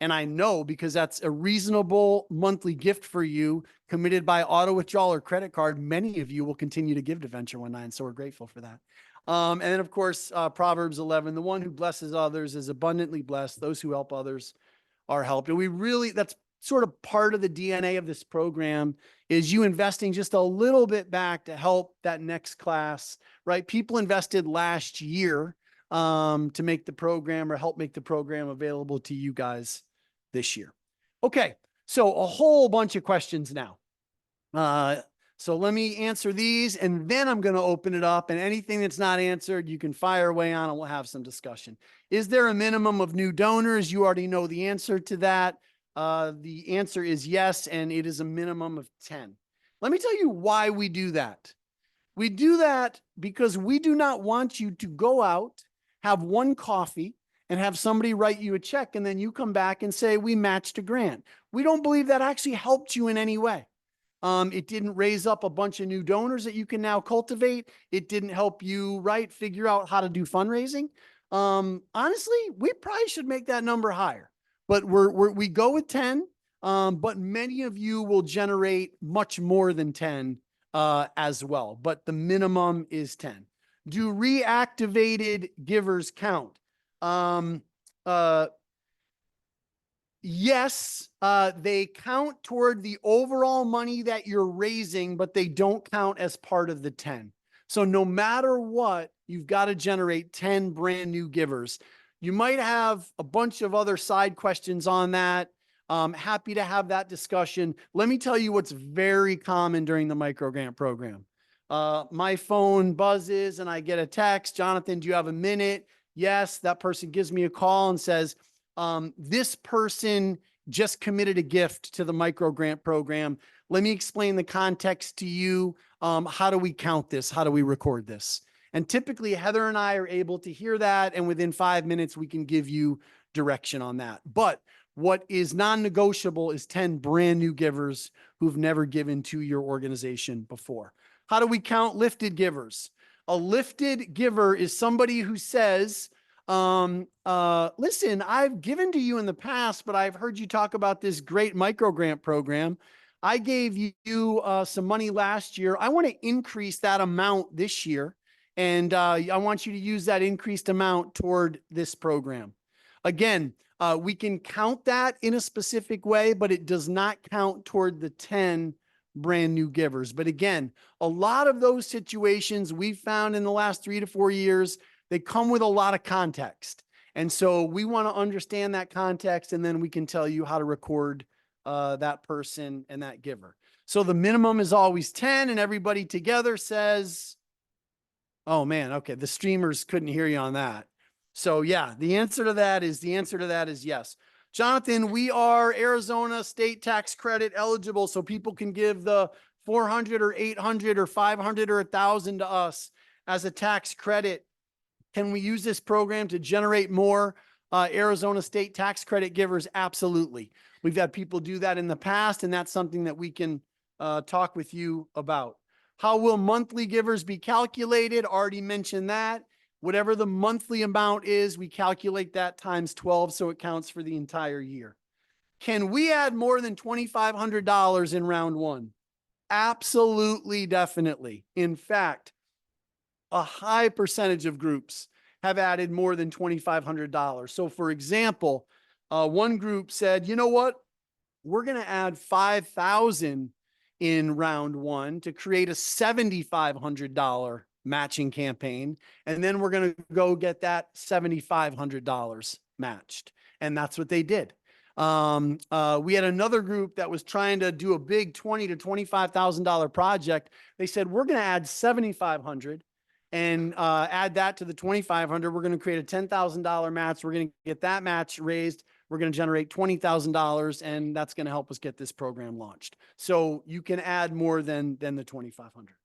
And I know, because that's a reasonable monthly gift for you, committed by auto withdrawal or credit card, many of you will continue to give to Venture 19. So we're grateful for that. And then, of course, Proverbs 11, the one who blesses others is abundantly blessed. Those who help others are helped. And that's sort of part of the DNA of this program, is you investing just a little bit back to help that next class, right? People invested last year to make the program, or help make the program available to you guys this year. Okay, so a whole bunch of questions now. So let me answer these, and then I'm going to open it up, and anything that's not answered, you can fire away on, and we'll have some discussion. Is there a minimum of new donors? You already know the answer to that. The answer is yes, and it is a minimum of 10. Let me tell you why we do that. We do that because we do not want you to go out, have one coffee, and have somebody write you a check, and then you come back and say, we matched a grant. We don't believe that actually helped you in any way. It didn't raise up a bunch of new donors that you can now cultivate. It didn't help you, right, figure out how to do fundraising. Honestly, we probably should make that number higher, but we go with 10. But many of you will generate much more than 10 as well. But the minimum is 10. Do reactivated givers count? Um, uh, Yes, they count toward the overall money that you're raising, but they don't count as part of the 10. So no matter what, you've got to generate 10 brand new givers. You might have a bunch of other side questions on that. Happy to have that discussion. Let me tell you what's very common during the microgrant program. My phone buzzes and I get a text. Jonathan, do you have a minute? Yes, that person gives me a call and says, this person just committed a gift to the micro grant program. Let me explain the context to you. How do we count this? How do we record this? And typically Heather and I are able to hear that. And within 5 minutes, we can give you direction on that. But what is non-negotiable is 10 brand new givers who've never given to your organization before. How do we count lifted givers? A lifted giver is somebody who says, listen, I've given to you in the past, but I've heard you talk about this great micro grant program. I gave you some money last year. I want to increase that amount this year. And I want you to use that increased amount toward this program. Again, we can count that in a specific way, but it does not count toward the 10 brand new givers. But again, a lot of those situations we've found in the last 3 to 4 years, they come with a lot of context. And so we want to understand that context, and then we can tell you how to record that person and that giver. So the minimum is always 10, and everybody together says, oh man, okay, the streamers couldn't hear you on that. So yeah, the answer to that is yes. Jonathan, we are Arizona state tax credit eligible, so people can give the 400 or 800 or 500 or 1,000 to us as a tax credit. Can we use this program to generate more Arizona state tax credit givers? Absolutely. We've had people do that in the past, and that's something that we can talk with you about. How will monthly givers be calculated? Already mentioned that. Whatever the monthly amount is, we calculate that times 12, so it counts for the entire year. Can we add more than $2,500 in round one? Absolutely, definitely. In fact, a high percentage of groups have added more than $2,500. So for example, one group said, you know what? We're going to add 5,000 in round one to create a $7,500 matching campaign. And then we're going to go get that $7,500 matched. And that's what they did. We had another group that was trying to do a big $20,000 to $25,000 project. They said, we're going to add 7,500 and add that to the 2,500. We're going to create a $10,000 match. We're going to get that match raised. We're going to generate $20,000, and that's going to help us get this program launched. So you can add more than the 2,500.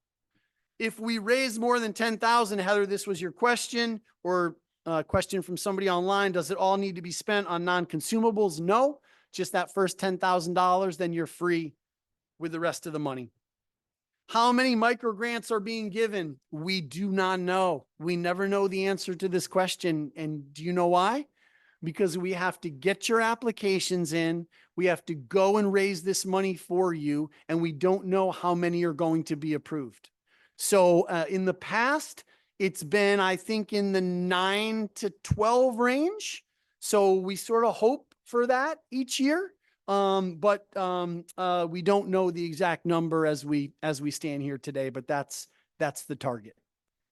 If we raise more than 10,000, Heather, this was your question, or a question from somebody online. Does it all need to be spent on non-consumables? No, just that first $10,000, then you're free with the rest of the money. How many micro grants are being given? We do not know. We never know the answer to this question. And do you know why? Because we have to get your applications in. We have to go and raise this money for you. And we don't know how many are going to be approved. So in the past, it's been, I think, in the 9 to 12 range. So we sort of hope for that each year. But we don't know the exact number as we stand here today, but that's the target.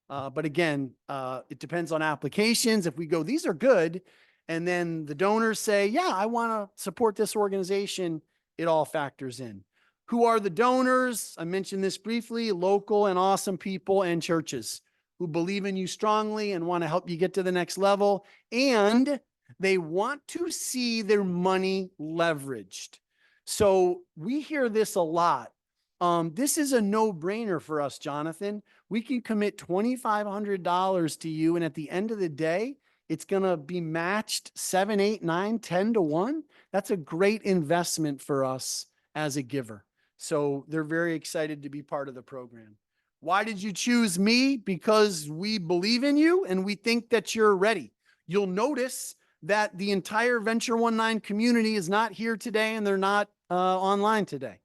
But again, it depends on applications. If we go, these are good, and then the donors say, yeah, I want to support this organization, it all factors in. Who are the donors? I mentioned this briefly: local and awesome people and churches who believe in you strongly and want to help you get to the next level. And they want to see their money leveraged. So we hear this a lot. This is a no-brainer for us, Jonathan. We can commit $2,500 to you, and at the end of the day, It's going to be matched 7, 8, 9, 10 to 1. That's a great investment for us as a giver. So they're very excited to be part of the program. Why did you choose me? Because we believe in you and we think that you're ready. You'll notice that the entire Venture 19 community is not here today and they're not online today.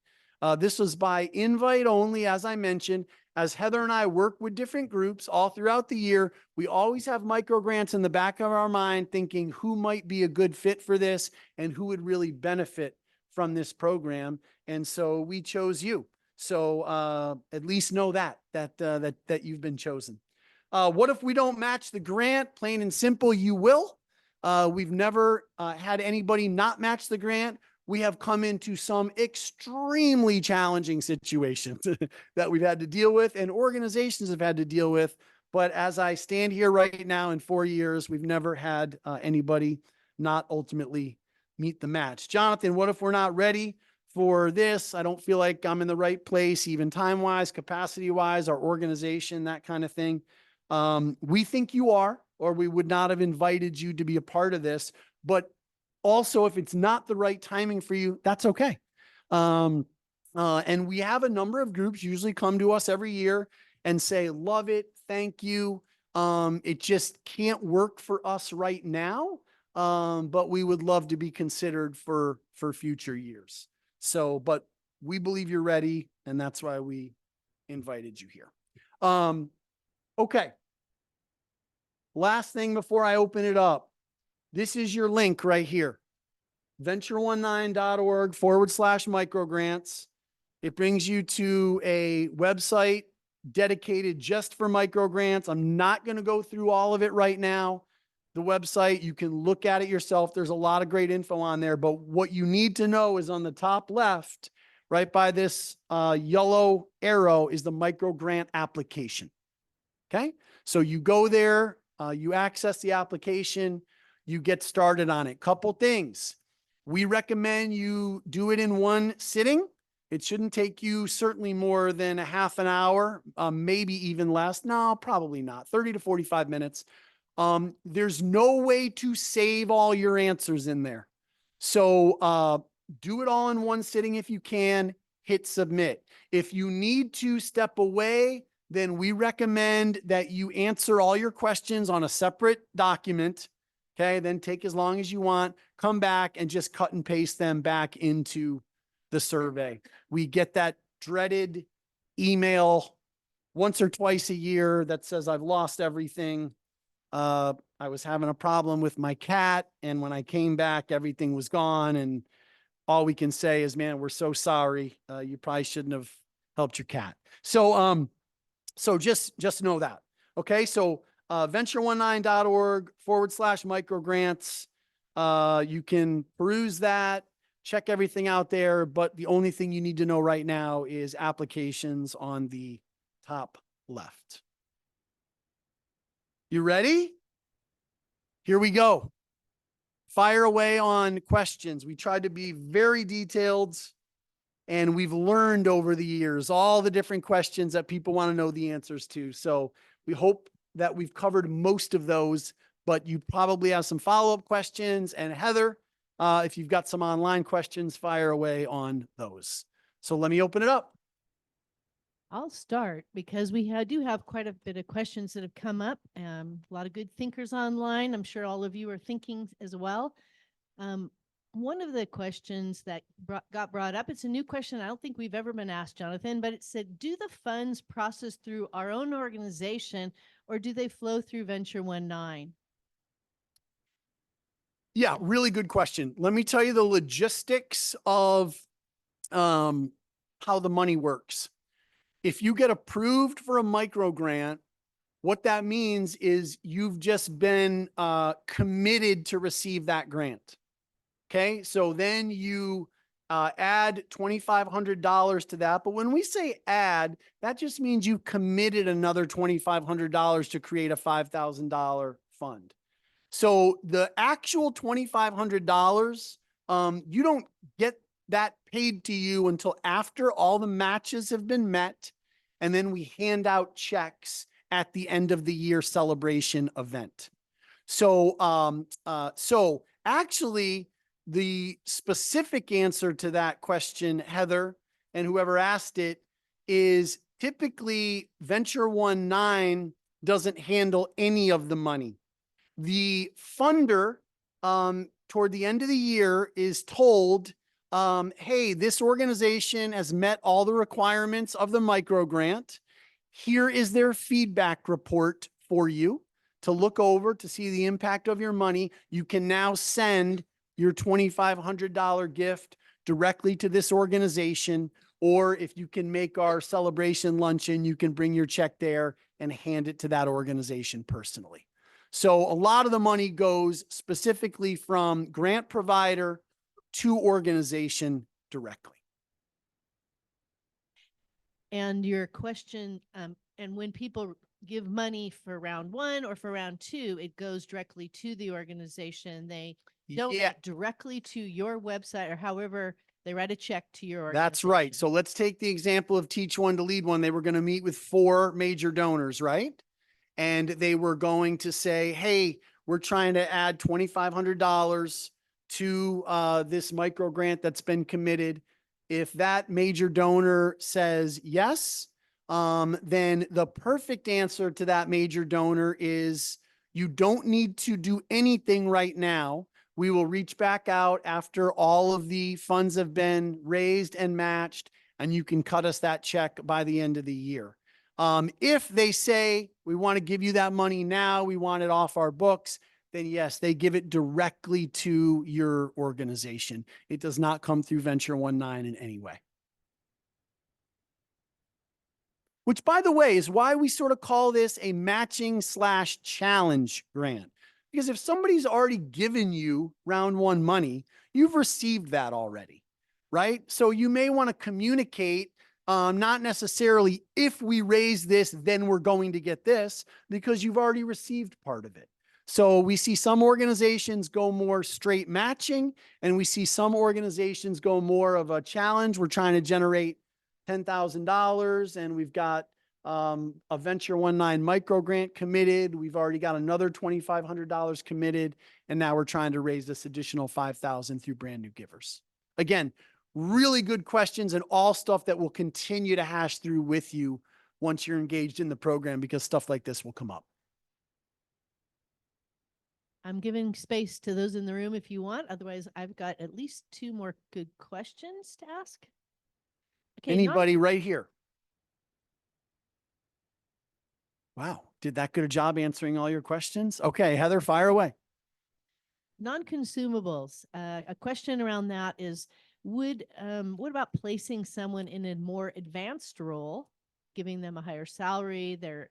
This was by invite only, as I mentioned. As Heather and I work with different groups all throughout the year, we always have micro grants in the back of our mind thinking who might be a good fit for this and who would really benefit from this program. And so we chose you. So at least know that you've been chosen. What if we don't match the grant? Plain and simple, you will. We've never had anybody not match the grant. We have come into some extremely challenging situations that we've had to deal with and organizations have had to deal with. But as I stand here right now in 4 years, we've never had anybody not ultimately meet the match. Jonathan, what if we're not ready for this? I don't feel like I'm in the right place, even time-wise, capacity-wise, our organization, that kind of thing. We think you are, or we would not have invited you to be a part of this. But also, if it's not the right timing for you, that's okay. And we have a number of groups usually come to us every year and say, love it, thank you. It just can't work for us right now, but we would love to be considered for future years. So, but we believe you're ready, and that's why we invited you here. Okay. Last thing before I open it up. This is your link right here. venture19.org/microgrants. It brings you to a website dedicated just for microgrants. I'm not going to go through all of it right now. The website, you can look at it yourself. There's a lot of great info on there, but what you need to know is on the top left, right by this yellow arrow, is the microgrant application. Okay. So you go there, you access the application, you get started on it. Couple things. We recommend you do it in one sitting. It shouldn't take you certainly more than a half an hour, maybe even less. No, probably not. 30 to 45 minutes. There's no way to save all your answers in there. So do it all in one sitting if you can. Hit submit. If you need to step away, then we recommend that you answer all your questions on a separate document. Okay, then take as long as you want, come back and just cut and paste them back into the survey. We get that dreaded email once or twice a year that says, I've lost everything. I was having a problem with my cat, and when I came back, everything was gone. And all we can say is, man, we're so sorry. You probably shouldn't have helped your cat. So just know that. Okay, so venture19.org/microgrants. You can peruse that, check everything out there, but the only thing you need to know right now is applications on the top left. You ready? Here we go. Fire away on questions. We tried to be very detailed, and we've learned over the years all the different questions that people want to know the answers to. So we hope that we've covered most of those, but you probably have some follow-up questions. And Heather, if you've got some online questions, fire away on those. So let me open it up. I'll start because we do have quite a bit of questions that have come up. A lot of good thinkers online. I'm sure all of you are thinking as well. One of the questions that got brought up, it's a new question. I don't think we've ever been asked, Jonathan, but it said, do the funds process through our own organization or do they flow through Venture 19? Yeah, really good question. Let me tell you the logistics of how the money works. If you get approved for a micro grant, what that means is you've just been committed to receive that grant. Okay, so then you add $2,500 to that. But when we say add, that just means you committed another $2,500 to create a $5,000 fund. So the actual $2,500, you don't get that paid to you until after all the matches have been met. And then we hand out checks at the end of the year celebration event. So actually, the specific answer to that question, Heather, and whoever asked it, is typically Venture 19 doesn't handle any of the money. The funder, toward the end of the year, is told, hey, this organization has met all the requirements of the micro grant. Here is their feedback report for you to look over to see the impact of your money. You can now send your $2,500 gift directly to this organization, or if you can make our celebration luncheon, you can bring your check there and hand it to that organization personally. So a lot of the money goes specifically from grant provider to organization directly. And your question, and when people give money for round one or for round two, it goes directly to the organization. They don't directly to your website, or however they write a check to your organization. That's right. So let's take the example of Teach One to Lead One. They were going to meet with 4 major donors, right? And they were going to say, hey, we're trying to add $2,500 to this micro grant that's been committed. If that major donor says yes, then the perfect answer to that major donor is you don't need to do anything right now. We will reach back out after all of the funds have been raised and matched, and you can cut us that check by the end of the year. If they say, we want to give you that money now, we want it off our books, then yes, they give it directly to your organization. It does not come through Venture 19 in any way. Which, by the way, is why we sort of call this a matching/challenge grant. Because if somebody's already given you round one money, you've received that already, right? So you may want to communicate, not necessarily if we raise this, then we're going to get this, because you've already received part of it. So we see some organizations go more straight matching, and we see some organizations go more of a challenge. We're trying to generate $10,000, and we've got a Venture 19 micro grant committed. We've already got another $2,500 committed, and now we're trying to raise this additional $5,000 through brand new givers. Again, really good questions, and all stuff that we'll continue to hash through with you once you're engaged in the program, because stuff like this will come up. I'm giving space to those in the room if you want. Otherwise, I've got at least 2 more good questions to ask. Okay, anybody right here? Wow, did that good a job answering all your questions? Okay, Heather, fire away. Non-consumables. A question around that is, what about placing someone in a more advanced role, giving them a higher salary, they're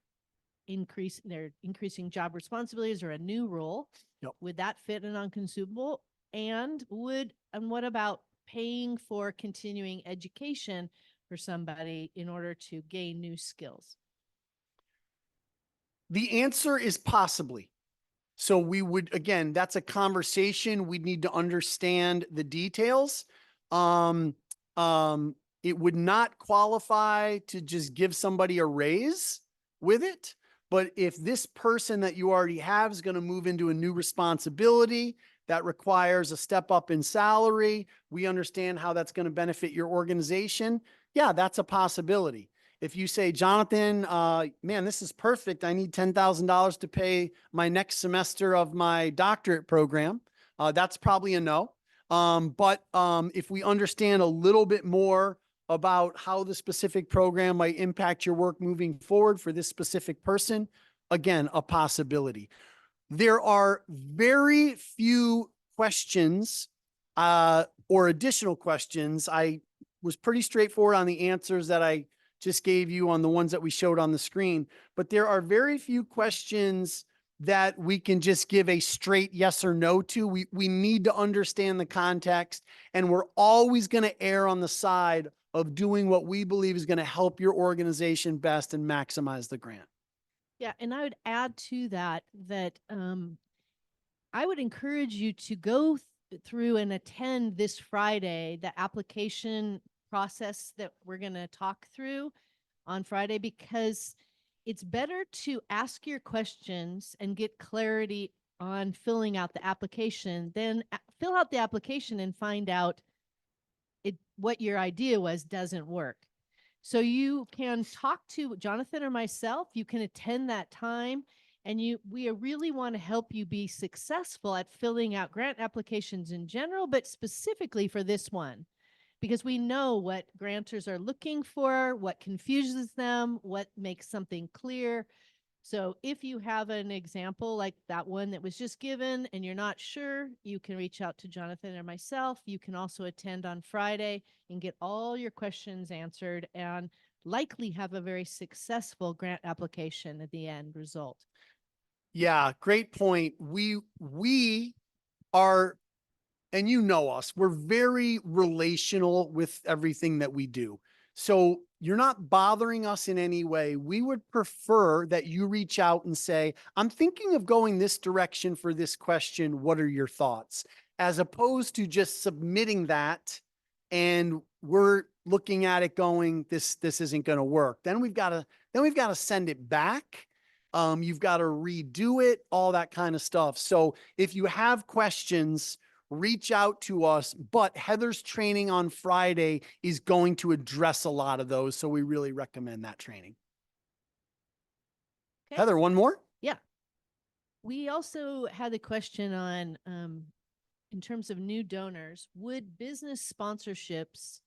increasing job responsibilities, or a new role? Yep. Would that fit a non-consumable? And what about paying for continuing education for somebody in order to gain new skills? The answer is possibly. So we would, again, that's a conversation. We'd need to understand the details. It would not qualify to just give somebody a raise with it. But if this person that you already have is going to move into a new responsibility that requires a step up in salary, we understand how that's going to benefit your organization. Yeah, that's a possibility. If you say, Jonathan, man, this is perfect. I need $10,000 to pay my next semester of my doctorate program. That's probably a no. But if we understand a little bit more about how the specific program might impact your work moving forward for this specific person, again, a possibility. There are very few questions or additional questions. I was pretty straightforward on the answers that I just gave you on the ones that we showed on the screen, but there are very few questions that we can just give a straight yes or no to. We need to understand the context, and we're always going to err on the side of doing what we believe is going to help your organization best and maximize the grant. Yeah, and I would add to that I would encourage you to go through and attend this Friday the application process that we're going to talk through on Friday, because it's better to ask your questions and get clarity on filling out the application, then fill out the application and find out what your idea was doesn't work. So you can talk to Jonathan or myself. You can attend that time, and we really want to help you be successful at filling out grant applications in general, but specifically for this one, because we know what grantors are looking for, what confuses them, what makes something clear. So if you have an example like that one that was just given and you're not sure, you can reach out to Jonathan or myself. You can also attend on Friday and get all your questions answered and likely have a very successful grant application at the end result. Yeah, great point. We are, and you know us, we're very relational with everything that we do. So you're not bothering us in any way. We would prefer that you reach out and say, I'm thinking of going this direction for this question. What are your thoughts? As opposed to just submitting that and we're looking at it going, this isn't going to work. Then we've got to send it back. You've got to redo it, all that kind of stuff. So if you have questions, reach out to us. But Heather's training on Friday is going to address a lot of those. So we really recommend that training. Okay. Heather, one more? Yeah. We also had a question on, in terms of new donors, would business sponsorships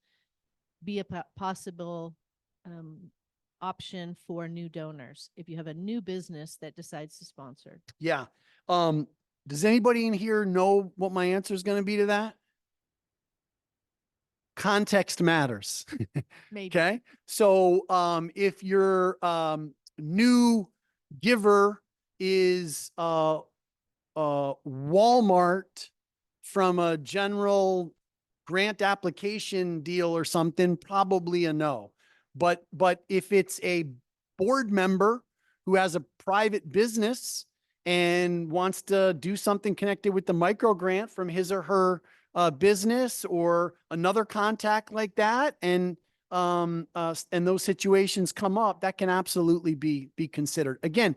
be a possible option for new donors if you have a new business that decides to sponsor? Yeah. Does anybody in here know what my answer is going to be to that? Context matters. Maybe. Okay. So if your new giver is Walmart from a general grant application deal or something, probably a no. But if it's a board member who has a private business and wants to do something connected with the micro grant from his or her business or another contact like that, and those situations come up, that can absolutely be considered. Again,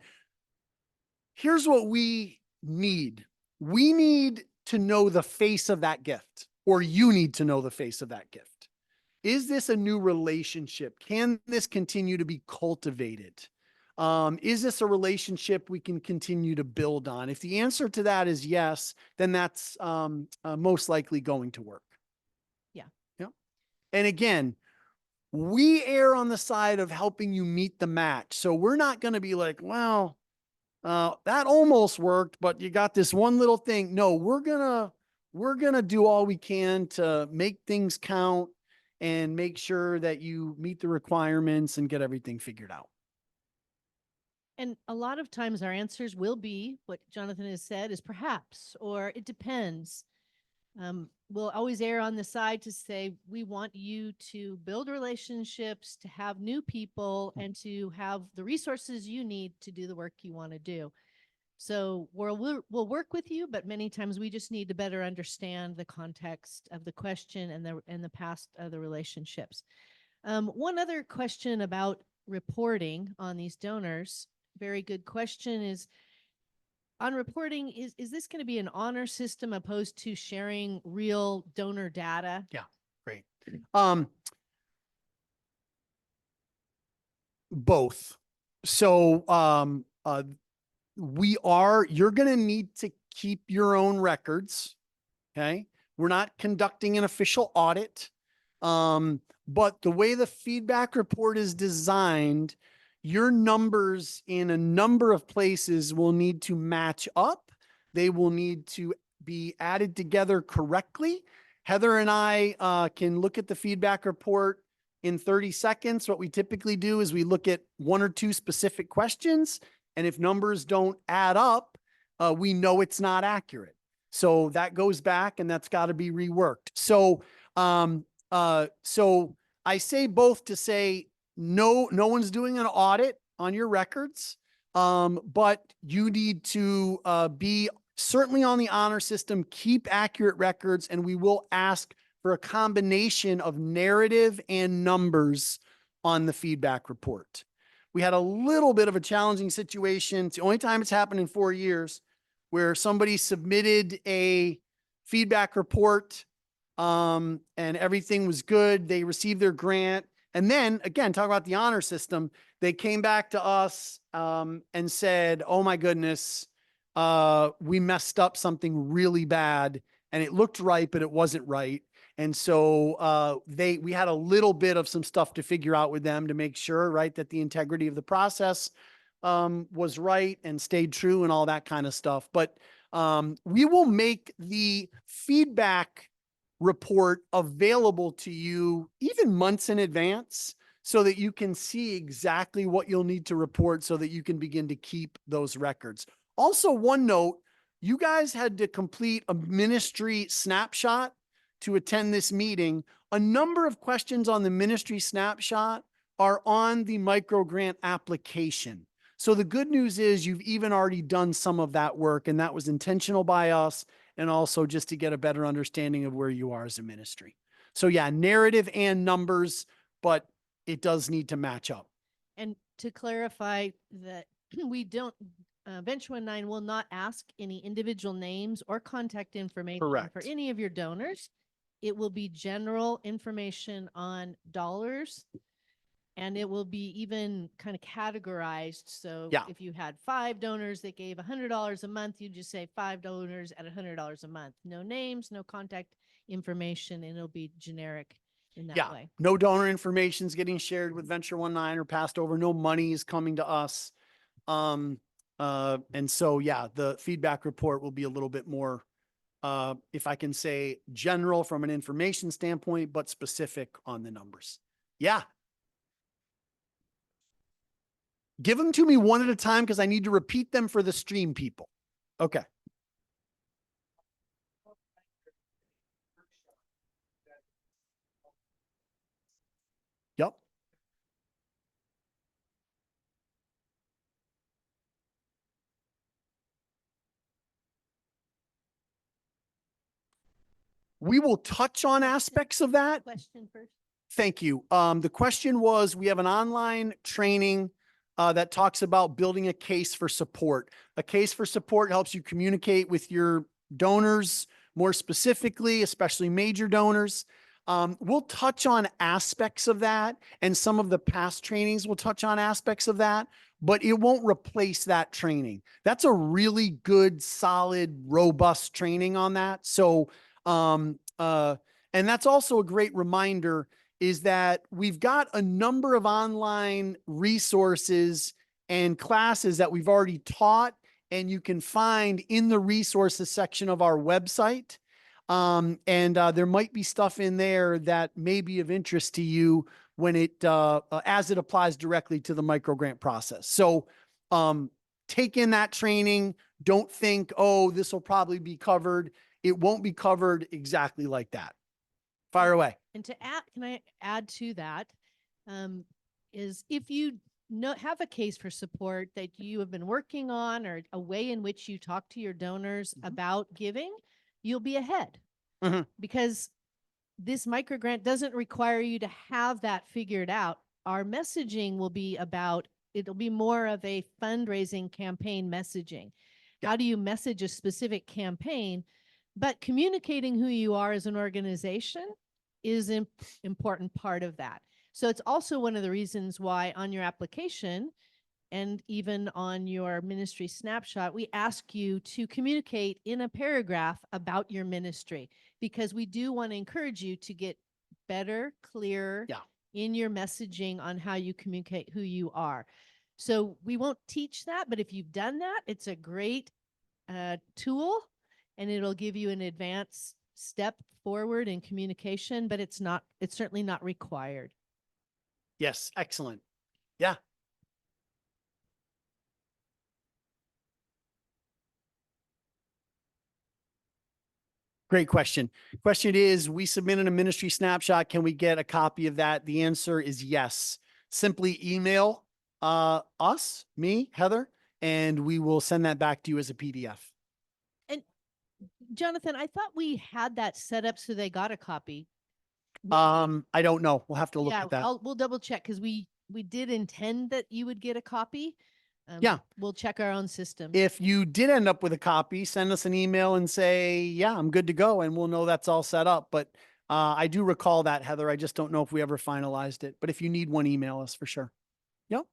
here's what we need. We need to know the face of that gift, or you need to know the face of that gift. Is this a new relationship? Can this continue to be cultivated? Is this a relationship we can continue to build on? If the answer to that is yes, then that's most likely going to work. Yeah. Yeah. And again, we err on the side of helping you meet the match. So we're not going to be like, well, that almost worked, but you got this one little thing. No, we're gonna do all we can to make things count and make sure that you meet the requirements and get everything figured out. And a lot of times our answers will be what Jonathan has said is perhaps, or it depends. We'll always err on the side to say we want you to build relationships, to have new people, and to have the resources you need to do the work you want to do. So we'll work with you, but many times we just need to better understand the context of the question and the past of the relationships. One other question about reporting on these donors, very good question, is on reporting, is this going to be an honor system opposed to sharing real donor data? Yeah, great. Both. So you're going to need to keep your own records. Okay. We're not conducting an official audit. But the way the feedback report is designed, your numbers in a number of places will need to match up. They will need to be added together correctly. Heather and I can look at the feedback report in 30 seconds. What we typically do is we look at one or two specific questions. And if numbers don't add up, we know it's not accurate. So that goes back and that's got to be reworked. So I say both to say no one's doing an audit on your records, but you need to be certainly on the honor system, keep accurate records, and we will ask for a combination of narrative and numbers on the feedback report. We had a little bit of a challenging situation. It's the only time it's happened in 4 years where somebody submitted a feedback report, and everything was good. They received their grant. And then again, talk about the honor system. They came back to us, and said, oh my goodness, we messed up something really bad and it looked right, but it wasn't right. And so we had a little bit of some stuff to figure out with them to make sure, right, that the integrity of the process was right and stayed true and all that kind of stuff. But we will make the feedback report available to you even months in advance so that you can see exactly what you'll need to report so that you can begin to keep those records. Also, one note, you guys had to complete a ministry snapshot to attend this meeting. A number of questions on the ministry snapshot are on the microgrant application. So the good news is you've even already done some of that work, and that was intentional by us, and also just to get a better understanding of where you are as a ministry. So yeah, narrative and numbers, but it does need to match up. And to clarify that we don't, Venture 19 will not ask any individual names or contact information Correct. for any of your donors. It will be general information on dollars, and it will be even kind of categorized. So Yeah. if you had 5 donors that gave $100 a month, you just say 5 donors at $100 a month. No names, no contact information, and it'll be generic in that way. No donor information is getting shared with Venture 19 or passed over. No money is coming to us. And so, yeah, the feedback report will be a little bit more, if I can say, general from an information standpoint, but specific on the numbers. Yeah. Give them to me one at a time because I need to repeat them for the stream people. Okay. Yep. We will touch on aspects of that. Question first. Thank you. The question was, we have an online training that talks about building a case for support. A case for support helps you communicate with your donors more specifically, especially major donors. We'll touch on aspects of that, and some of the past trainings will touch on aspects of that, but it won't replace that training. That's a really good, solid, robust training on that. So, and that's also a great reminder is that we've got a number of online resources and classes that we've already taught, and you can find in the resources section of our website. There might be stuff in there that may be of interest to you when as it applies directly to the microgrant process. So, take in that training. Don't think, oh, this will probably be covered. It won't be covered exactly like that. Fire away. And to add, can I add to that? Is if you have a case for support that you have been working on, or a way in which you talk to your donors about giving, you'll be ahead. Because this microgrant doesn't require you to have that figured out. Our messaging will be it'll be more of a fundraising campaign messaging. Yeah. How do you message a specific campaign? But communicating who you are as an organization is an important part of that. So it's also one of the reasons why on your application and even on your ministry snapshot, we ask you to communicate in a paragraph about your ministry, because we do want to encourage you to get better, clearer in your messaging on how you communicate who you are. So we won't teach that, but if you've done that, it's a great tool, and it'll give you an advanced step forward in communication, but it's certainly not required. Yes. Excellent. Yeah. Great question. Question is, we submitted a ministry snapshot. Can we get a copy of that? The answer is yes. Simply email us, me, Heather, and we will send that back to you as a PDF. And Jonathan, I thought we had that set up so they got a copy. I don't know. We'll have to look at that. We'll double check, because we did intend that you would get a copy. Yeah. We'll check our own system. If you did end up with a copy, send us an email and say, yeah, I'm good to go. And we'll know that's all set up. But I do recall that, Heather. I just don't know if we ever finalized it. But if you need one, email us for sure. Yep.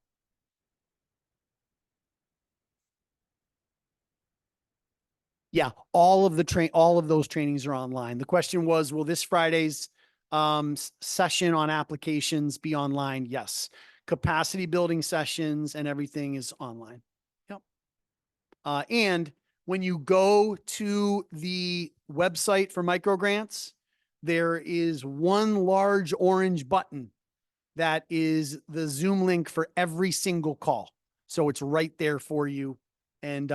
Yeah, all of those trainings are online. The question was, will this Friday's session on applications be online? Yes. Capacity building sessions and everything is online. Yep. And when you go to the website for microgrants, there is one large orange button that is the Zoom link for every single call. So it's right there for you. And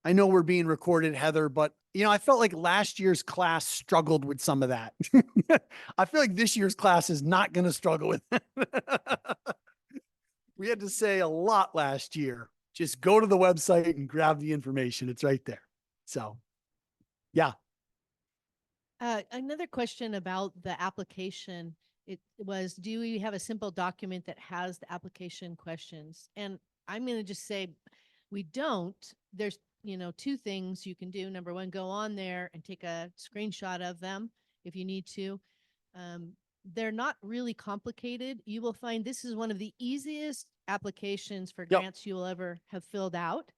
I know we're being recorded, Heather, but I felt like last year's class struggled with some of that. I feel like this year's class is not going to struggle with that. We had to say a lot last year. Just go to the website and grab the information. It's right there. So, yeah. Another question about the application. It was, do we have a simple document that has the application questions? And I'm going to just say we don't. There's, two things you can do. Number one, go on there and take a screenshot of them if you need to. They're not really complicated. You will find this is one of the easiest applications for Yep. grants you will ever have filled out.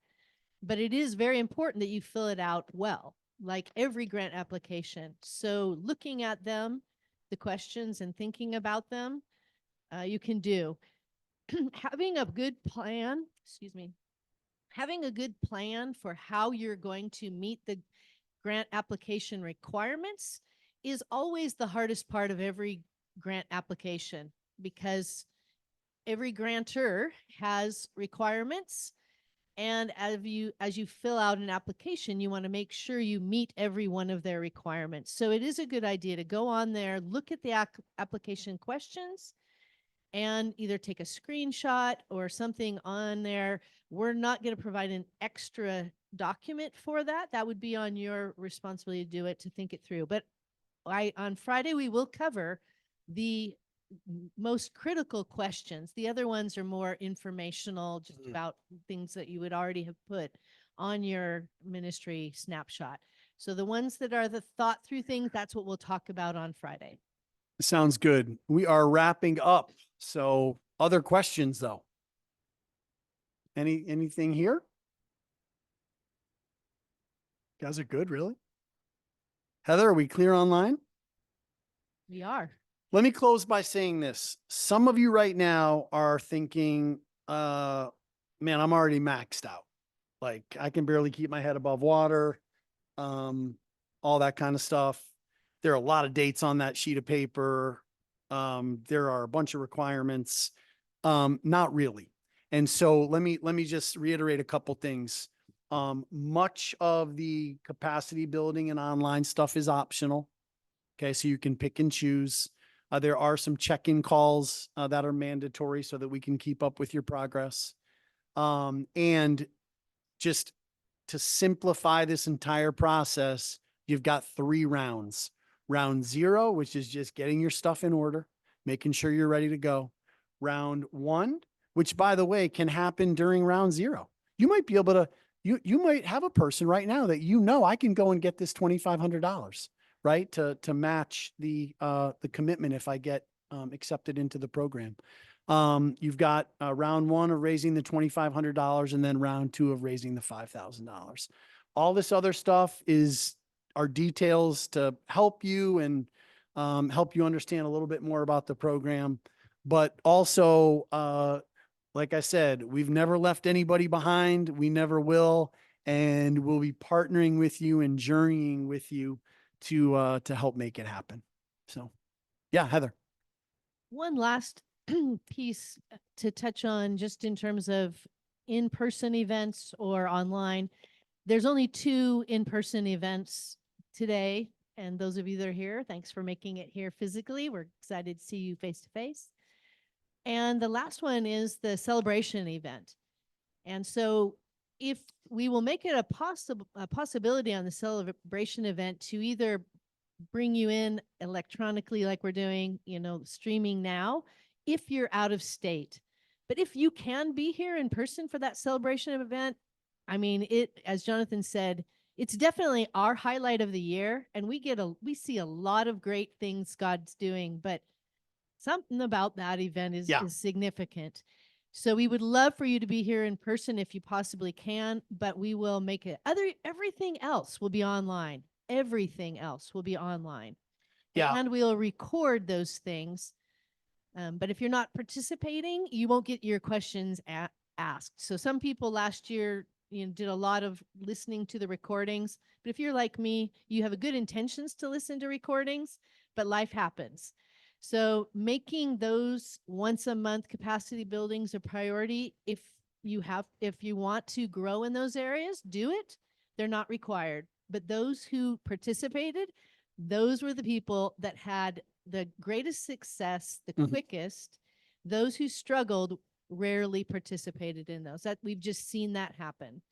But it is very important that you fill it out well, like every grant application. So looking at them, the questions, and thinking about them, you can do. Having a good plan, having a good plan for how you're going to meet the grant application requirements is always the hardest part of every grant application, because every grantor has requirements. And as you fill out an application, you want to make sure you meet every one of their requirements. So it is a good idea to go on there, look at the application questions, and either take a screenshot or something on there. We're not going to provide an extra document for that. That would be on your responsibility to do it, to think it through. But on Friday, we will cover the most critical questions. The other ones are more informational, just about things that you would already have put on your ministry snapshot. So the ones that are the thought through things, that's what we'll talk about on Friday. Sounds good. We are wrapping up. So, other questions though? Anything here? You guys are good, really? Heather, are we clear online? We are. Let me close by saying this. Some of you right now are thinking, man, I'm already maxed out. Like I can barely keep my head above water, all that kind of stuff. There are a lot of dates on that sheet of paper. There are a bunch of requirements. Not really. And so let me just reiterate a couple things. Much of the capacity building and online stuff is optional. Okay, so you can pick and choose. There are some check-in calls that are mandatory so that we can keep up with your progress. And just to simplify this entire process, you've got 3 rounds. Round 0, which is just getting your stuff in order, making sure you're ready to go. Round 1, which by the way, can happen during round 0. You might be able to, you might have a person right now that I can go and get this $2,500, right? To match the commitment if I get accepted into the program. You've got round 1 of raising the $2,500 and then round 2 of raising the $5,000. All this other stuff are details to help you and help you understand a little bit more about the program. But also, like I said, we've never left anybody behind. We never will. And we'll be partnering with you and journeying with you to help make it happen. So, yeah, Heather. One last piece to touch on, just in terms of in-person events or online. There's only 2 in-person events today. And those of you that are here, thanks for making it here physically. We're excited to see you face to face. And the last one is the celebration event. And so if we will make it a possibility on the celebration event to either bring you in electronically like we're doing, streaming now, if you're out of state. But if you can be here in person for that celebration event, I mean, as Jonathan said, it's definitely our highlight of the year, and we see a lot of great things God's doing, but something about that event Yeah. is significant. So we would love for you to be here in person if you possibly can, but we will make it everything else will be online. Everything else will be online. Yeah. And we'll record those things. But if you're not participating, you won't get your questions asked. So some people last year, did a lot of listening to the recordings. But if you're like me, you have a good intentions to listen to recordings, but life happens. So making those once a month capacity buildings a priority. If you want to grow in those areas, do it. They're not required. But those who participated, those were the people that had the greatest success, the Mhm. quickest. Those who struggled rarely participated in those. That we've just seen that happen.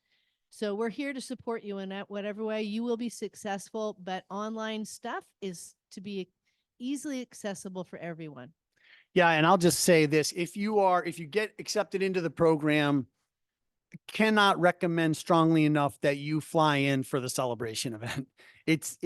So we're here to support you in that whatever way you will be successful, but online stuff is to be easily accessible for everyone. Yeah. And I'll just say this, if you get accepted into the program, cannot recommend strongly enough that you fly in for the celebration event. It's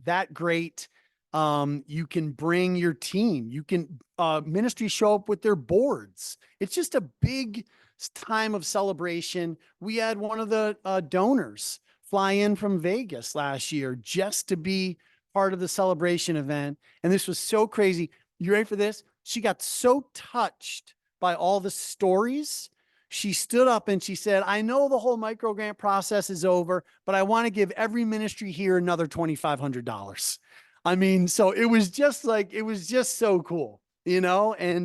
that great. You can bring your team. You can ministry show up with their boards. It's just a big time of celebration. We had one of the donors fly in from Vegas last year just to be part of the celebration event, and this was so crazy. You ready for this? She got so touched by all the stories. She stood up and she said, I know the whole micro grant process is over, but I want to give every ministry here another $2,500. I mean, so it was just so cool, and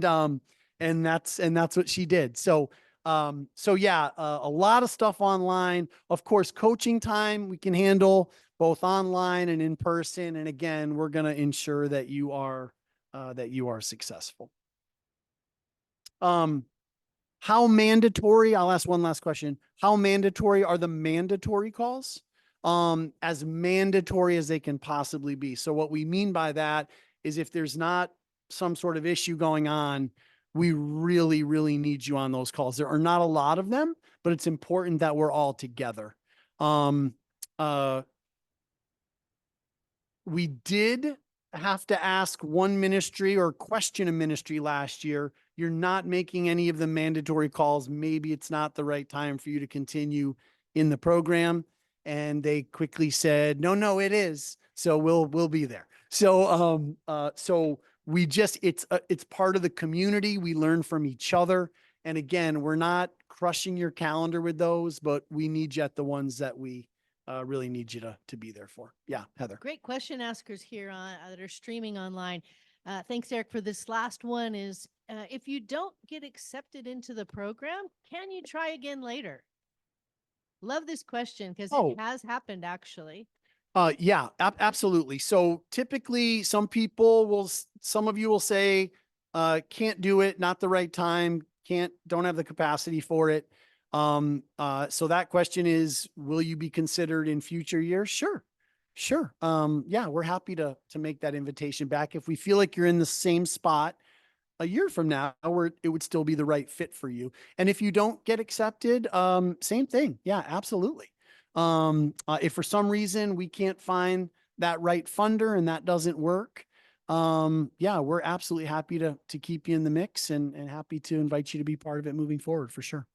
that's what she did. So yeah, a lot of stuff online. Of course, coaching time we can handle both online and in person. And again, we're going to ensure that you are successful. How mandatory, I'll ask one last question. How mandatory are the mandatory calls? As mandatory as they can possibly be. So what we mean by that is if there's not some sort of issue going on, we really, really need you on those calls. There are not a lot of them, but it's important that we're all together. Um, we did have to ask one ministry or question a ministry last year. You're not making any of the mandatory calls. Maybe it's not the right time for you to continue in the program. And they quickly said, no, it is. So we'll be there. So it's part of the community. We learn from each other. And again, we're not crushing your calendar with those, but we need you at the ones that we really need you to be there for. Yeah, Heather. Great question askers here that are streaming online. Thanks, Eric, for this last one is if you don't get accepted into the program, can you try again later? Love this question because Oh. it has happened actually. Yeah, absolutely. So typically some of you will say, can't do it, not the right time, don't have the capacity for it. So that question is, will you be considered in future years? Sure. Sure. Yeah, we're happy to make that invitation back. If we feel like you're in the same spot a year from now where it would still be the right fit for you. And if you don't get accepted, same thing. Yeah, absolutely. If for some reason we can't find that right funder and that doesn't work, yeah, we're absolutely happy to keep you in the mix and happy to invite you to be part of it moving forward for sure.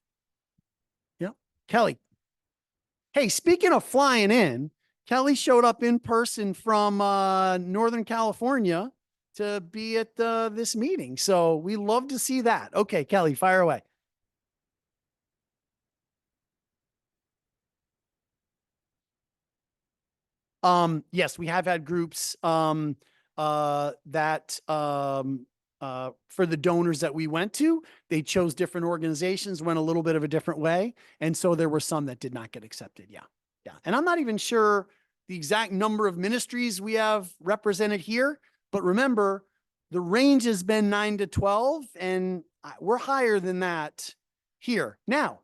Yeah. Kelly. Hey, speaking of flying in, Kelly showed up in person from Northern California to be at this meeting. So we love to see that. Okay, Kelly, fire away. Yes, we have had groups that for the donors that we went to, they chose different organizations, went a little bit of a different way. And so there were some that did not get accepted. Yeah. Yeah. And I'm not even sure the exact number of ministries we have represented here, but remember, the range has been 9 to 12, and we're higher than that here. Now,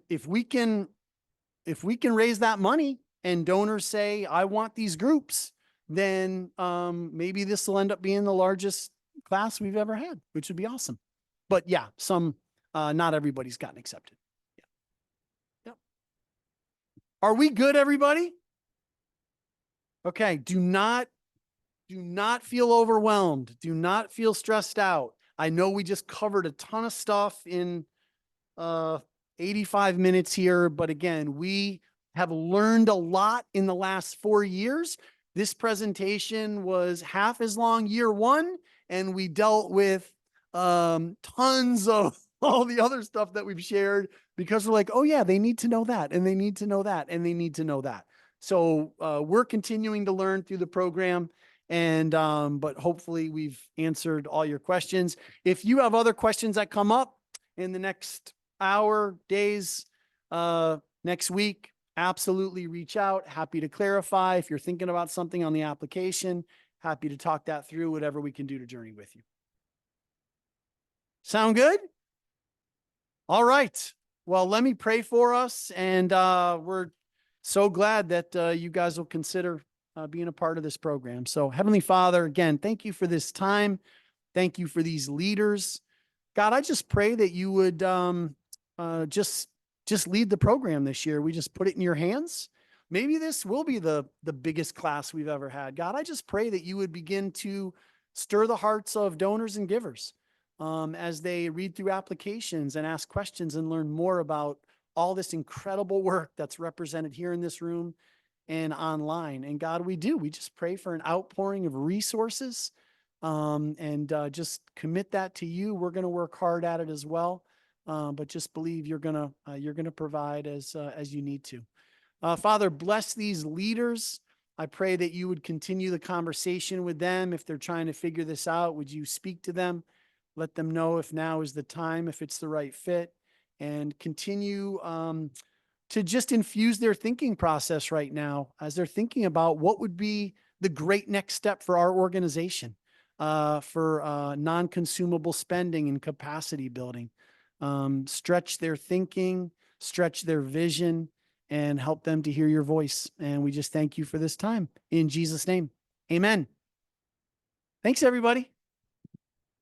if we can raise that money and donors say, I want these groups, then maybe this will end up being the largest class we've ever had, which would be awesome. But yeah, some not everybody's gotten accepted. Yeah. Yep. Are we good, everybody? Okay. Do not feel overwhelmed. Do not feel stressed out. I know we just covered a ton of stuff in 85 minutes here, but again, we have learned a lot in the last 4 years. This presentation was half as long year one, and we dealt with tons of all the other stuff that we've shared because we're like, oh yeah, they need to know that, and they need to know that, and they need to know that. So we're continuing to learn through the program. And but hopefully we've answered all your questions. If you have other questions that come up in the next hour, days, next week, absolutely reach out. Happy to clarify. If you're thinking about something on the application, happy to talk that through, whatever we can do to journey with you. Sound good? All right. Well, let me pray for us. And we're so glad that you guys will consider being a part of this program. So Heavenly Father, again, thank you for this time. Thank you for these leaders. God, I just pray that you would just lead the program this year. We just put it in your hands. Maybe this will be the biggest class we've ever had. God, I just pray that you would begin to stir the hearts of donors and givers as they read through applications and ask questions and learn more about all this incredible work that's represented here in this room and online. And God, we just pray for an outpouring of resources and just commit that to you. We're going to work hard at it as well. But just believe you're going to provide as you need to. Father, bless these leaders. I pray that you would continue the conversation with them. If they're trying to figure this out, would you speak to them? Let them know if now is the time, if it's the right fit, and continue to just infuse their thinking process right now as they're thinking about what would be the great next step for our organization, for non-consumable spending and capacity building. Stretch their thinking, stretch their vision, and help them to hear your voice. And we just thank you for this time. In Jesus' name, amen. Thanks, everybody.